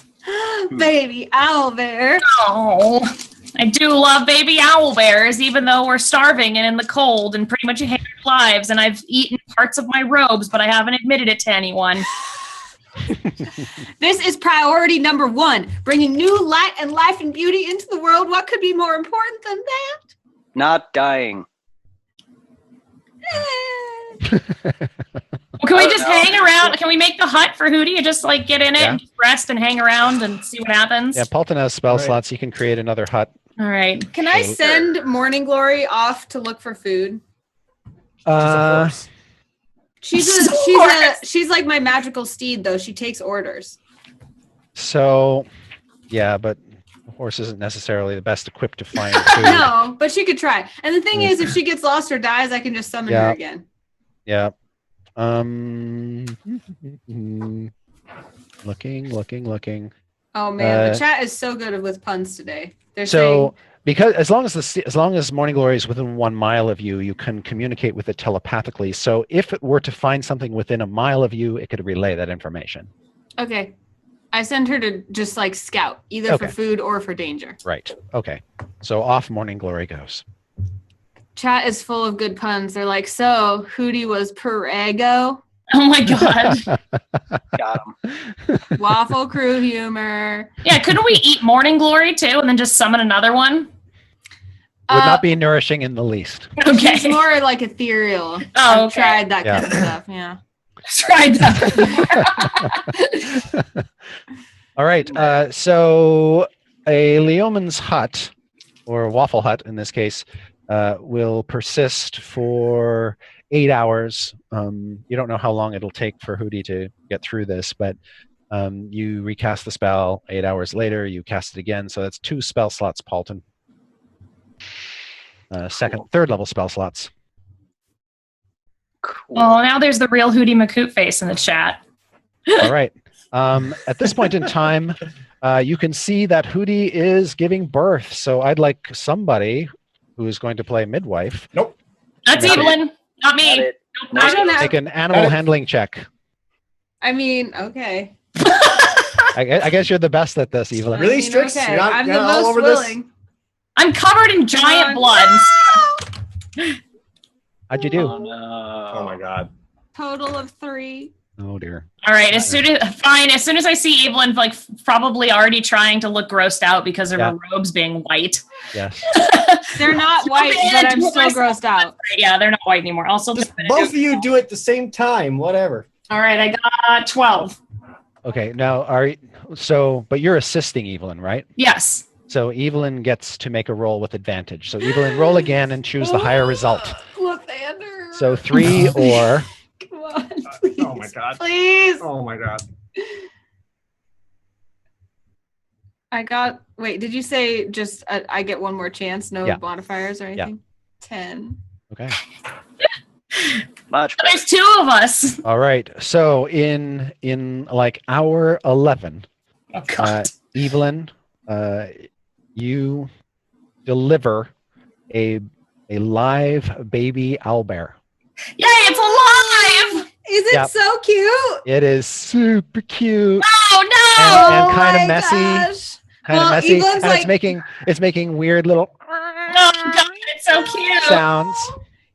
Baby owlbear. Oh, I do love baby owl bears, even though we're starving and in the cold and pretty much hated lives. And I've eaten parts of my robes, but I haven't admitted it to anyone. This is priority number 1. Bringing new light and life and beauty into the world. What could be more important than that? Not dying. Can I we don't just know. hang around? Can we make the hut for Hootie and just like get in it Yeah. and just rest and hang around and see what happens? Yeah, Paulton has spell Right. slots. He can create another hut. All right. Can I So- send Morning Glory off to look for food? She's a horse. She's like my magical steed though. She takes orders. So, yeah, but the horse isn't necessarily the best equipped to find food. No, but she could try. And the thing is, if she gets lost or dies, I can just summon Yeah. her again. Yeah. Looking. Oh man, Uh, the chat is so good with puns today. They're So, because as long as Morning Glory is within 1 mile of you, you can communicate with it telepathically. So, if it were to find something within a mile of you, it could relay that information. saying, okay. I send her to just like scout, either for Okay. food or for danger. Right. Okay. So off Morning Glory goes. Chat is full of good puns. They're like, so Hootie was Perego, Oh my god. Got him. waffle crew humor. Yeah, couldn't we eat Morning Glory too and then just summon another one? Would not be nourishing in the least. Okay. It's more like ethereal. Oh, I've okay. tried that Yeah. kind of stuff. Yeah. Tried that. All right. So a Leoman's hut, or waffle hut in this case, will persist for 8 hours. You don't know how long it'll take for Hootie to get through this, but you recast the spell 8 hours later. You cast it again, so that's 2 spell slots, Paulton. Third level spell slots. Cool. Well, now there's the real Hootie McCoot face in the chat. All right. At this point in time, you can see that Hootie is giving birth. So I'd like somebody who is going to play midwife That's Not Evelyn, not Got me. it. Nope, I not don't me. have. make an animal handling check. I mean, okay. I guess you're the best at this, Evelyn. Really, I mean, Strix? okay. You're not- I'm you're the not all most over this? willing. I'm covered in giant Oh, blood. How'd you do? Oh, no. Oh my god. Total of 3. Oh dear. All right, as soon as I see Evelyn like probably already trying to look grossed out because of Yeah. her robes being white. Yes. They're not white, but I'm still grossed out. Yeah, they're not white anymore. Also, Just both of you do it at the same time. Whatever. all right, I got 12. Okay. Now, but you're assisting Evelyn, right? Yes. So Evelyn gets to make a roll with advantage. So Evelyn, roll again and choose the higher result. Lathander. So 3 or Come on, please. Oh my god. Please. Oh my god. I got. Wait, did you say just I get one more chance? No Yeah. modifiers or anything? 10. okay. Much better. There's 2 of us. All right. So in like hour 11, Oh God. Evelyn, you deliver a live baby owlbear. Yay! It's alive. Is it Yep. so cute? It is super cute, Oh no! And kind of my messy. gosh. kind of Well, messy, Evelyn's and like- it's making weird little Oh God! It's so cute. sounds.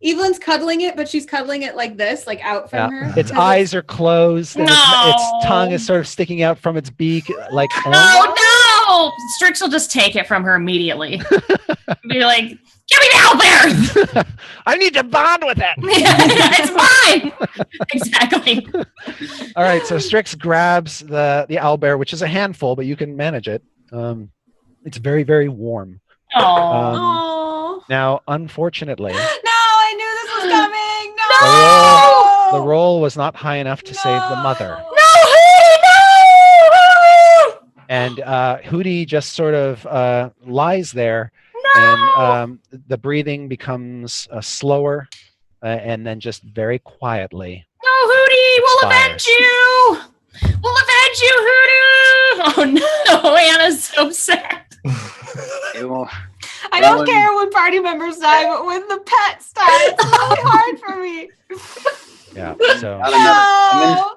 Evelyn's cuddling it, but she's cuddling it like this, like out from Yeah. her. Its eyes are closed, and No. its tongue is sort of sticking out from its beak, like. Oh no! Strix will just take it from her immediately. Be like, "Give me the owlbear!" I need to bond with it. It's mine. Exactly. All right, so Strix grabs the owlbear, which is a handful, but you can manage it. It's very, very warm. Oh. Oh Now, unfortunately, no! I knew this was coming. the No! roll was not high enough to save the mother, No, Hootie, no! and Hootie just sort of lies there, No! and the breathing becomes slower, and then just very quietly. No, Hootie, we'll avenge Expires. you. We'll avenge you, Hootie. Oh no, Anna's so sad. Ew. I don't Ellen- care when party members die, but when the pets die, it's really hard for me. Yeah. So Got another- No!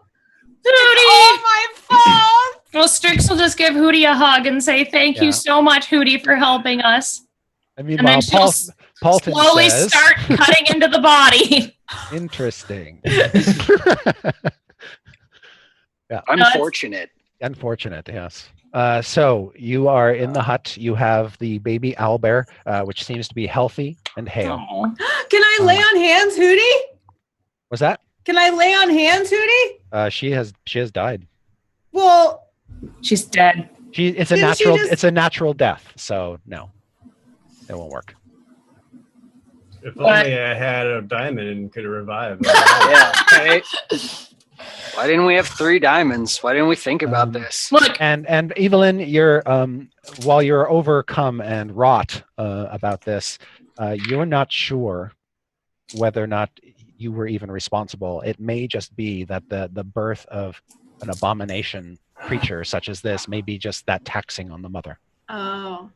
Hootie. Oh, my fault! Well, Strix will just give Hootie a hug and say, "Thank Yeah. you so much, Hootie, for helping us." I And mean, then she'll Paulton slowly says, start cutting into the body. interesting. Unfortunate. Unfortunate, yes. So you are in the hut. You have the baby owlbear, which seems to be healthy and hale. Oh. Can I lay on hands, Hootie? Was that? Can I lay on hands, Hootie? She has died. Well, She's dead. It's a Didn't she natural just- it's a natural death, so no. It won't work. If But- only I had a diamond and could have revived. Yeah. Hey. Why didn't we have 3 diamonds? Why didn't we think about this? Look, And Evelyn, you're while you're overcome and wrought about this, you're not sure whether or not you were even responsible. It may just be that the birth of an abomination creature such as this may be just that taxing on the mother. oh,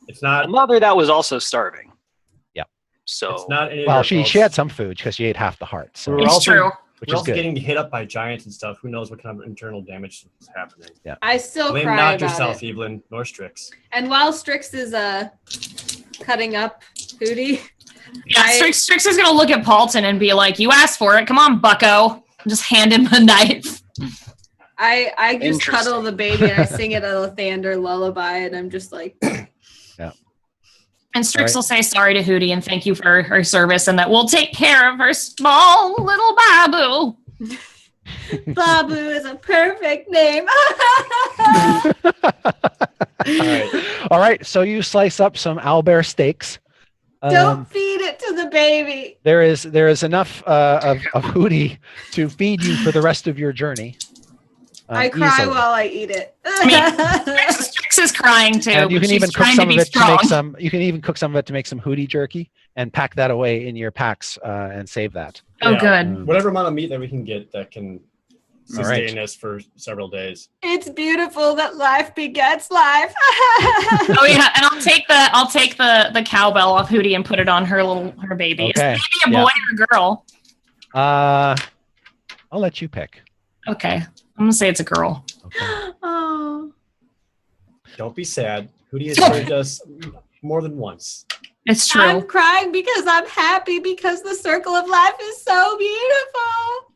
It's A not. mother that was also starving. Yep. So It's not. Any of Well, our she faults. had some food because she ate half the heart, so We're it's also- true. which We're is also good. getting hit up by giants and stuff. Who knows what kind of internal damage is happening? I still Blame cry not about yourself, it. Evelyn, nor Strix. And while Strix is cutting up Hootie, Yeah, Strix is gonna look at Paulton and be like, "You asked for it. Come on, Bucko." Just hand him a knife. I just Interesting. cuddle the baby and I sing it a Lathander lullaby, and I'm just like, And Strix All right. will say sorry to Hootie and thank you for her service, and that we'll take care of her small little Babu. Babu is a perfect name. All right. All right, so you slice up some owlbear steaks. Don't feed it to the baby. There is enough of Hootie to feed you for the rest of your journey. I cry easily. while I eat it. Strix is crying too. And you but can she's even cook trying some to of be it to make strong. some. You can even cook some of it to make some Hootie jerky and pack that away in your packs and save that. Oh, Yeah. good. Whatever amount of meat that we can get that can All right. sustain us for several days. It's beautiful that life begets life. Oh yeah, and I'll take the cowbell off Hootie and put it on her baby. It's Okay. maybe a boy or a girl. I'll let you pick. Okay, I'm gonna say it's a girl. Okay. Oh, Don't be sad. Hootie has saved us more than once. It's true. I'm crying because I'm happy because the circle of life is so beautiful.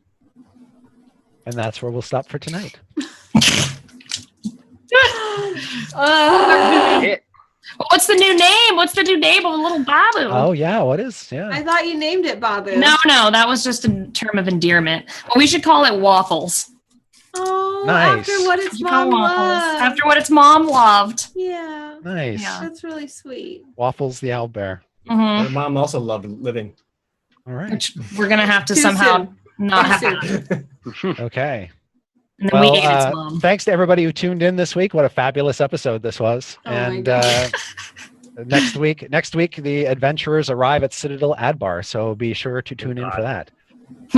And that's where we'll stop for tonight. It, What's the new name? What's the new name of a little Babu? Oh yeah, what is? Yeah. I thought you named it Babu. No, that was just a term of endearment. Well, we should call it Waffles. Oh, Nice. after what its You call mom Waffles. loved. After what its mom loved. Yeah, Nice. Yeah. that's really sweet. Waffles the owlbear. hmm My mom also loved living. All right. Which we're gonna have to Too somehow soon. not Too have. soon. Okay. And then we Well, ate its mom. thanks to everybody who tuned in this week. What a fabulous episode this was. Oh my And God. next week the adventurers arrive at Citadel Adbar, so be sure to tune in for that.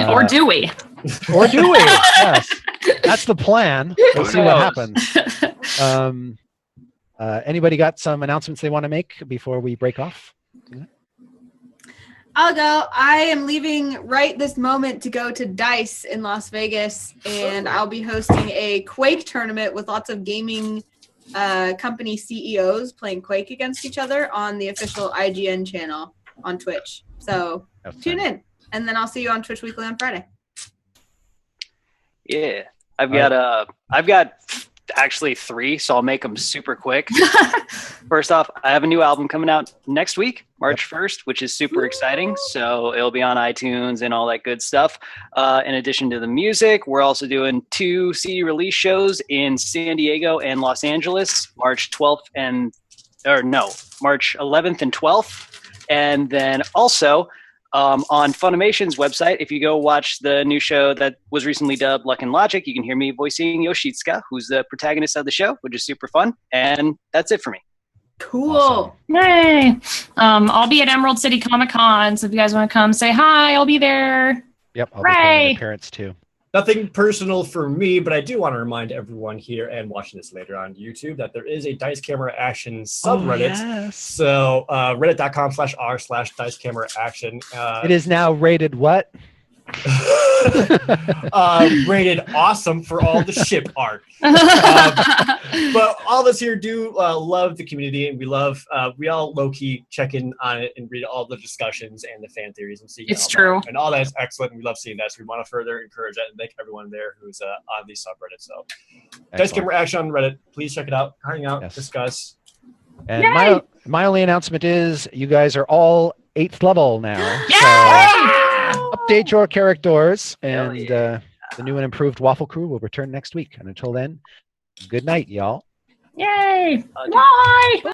Or do we? Or do we? Yes. That's the plan. We'll see what knows? happens. Anybody got some announcements they want to make before we break off? I'll go. I am leaving right this moment to go to DICE in Las Vegas, and I'll be hosting a Quake tournament with lots of gaming company CEOs playing Quake against each other on the official IGN channel on Twitch. So tune in, and then I'll see you on Twitch Weekly on Friday. yeah. I've got actually 3, so I'll make them super quick. First off, I have a new album coming out next week, March 1st, which is super exciting. So it'll be on iTunes and all that good stuff. In addition to the music, we're also doing 2 CD release shows in San Diego and Los Angeles, March 11th and 12th. And then also on Funimation's website, if you go watch the new show that was recently dubbed Luck and Logic, you can hear me voicing Yoshitsuka, who's the protagonist of the show, which is super fun. And that's it for me. Cool. Awesome. Yay! I'll be at Emerald City Comic Con, so if you guys want to come say hi, I'll be there. Yep, I'll be putting an Hooray! appearance too. Nothing personal for me, but I do want to remind everyone here and watching this later on YouTube that there is a Dice Camera Action subreddit. yes. So reddit.com/r/Dice Camera Action. It is now rated what? Rated awesome for all the ship art. But all of us here do love the community, and we all low-key check in on it and read all the discussions and the fan theories and see. It's all true. that. And all that is excellent, and we love seeing that. So we want to further encourage that and thank everyone there who's on the subreddit. So Dice Excellent. Camera Action on Reddit. Please check it out, hang out, Yes. discuss. And Yay! my only announcement is you guys are all 8th level now. Yay! So up update your characters, Hell and yeah. the new and improved Waffle Crew will return next week. And until then, good night, y'all. Yay! I'll do- Bye!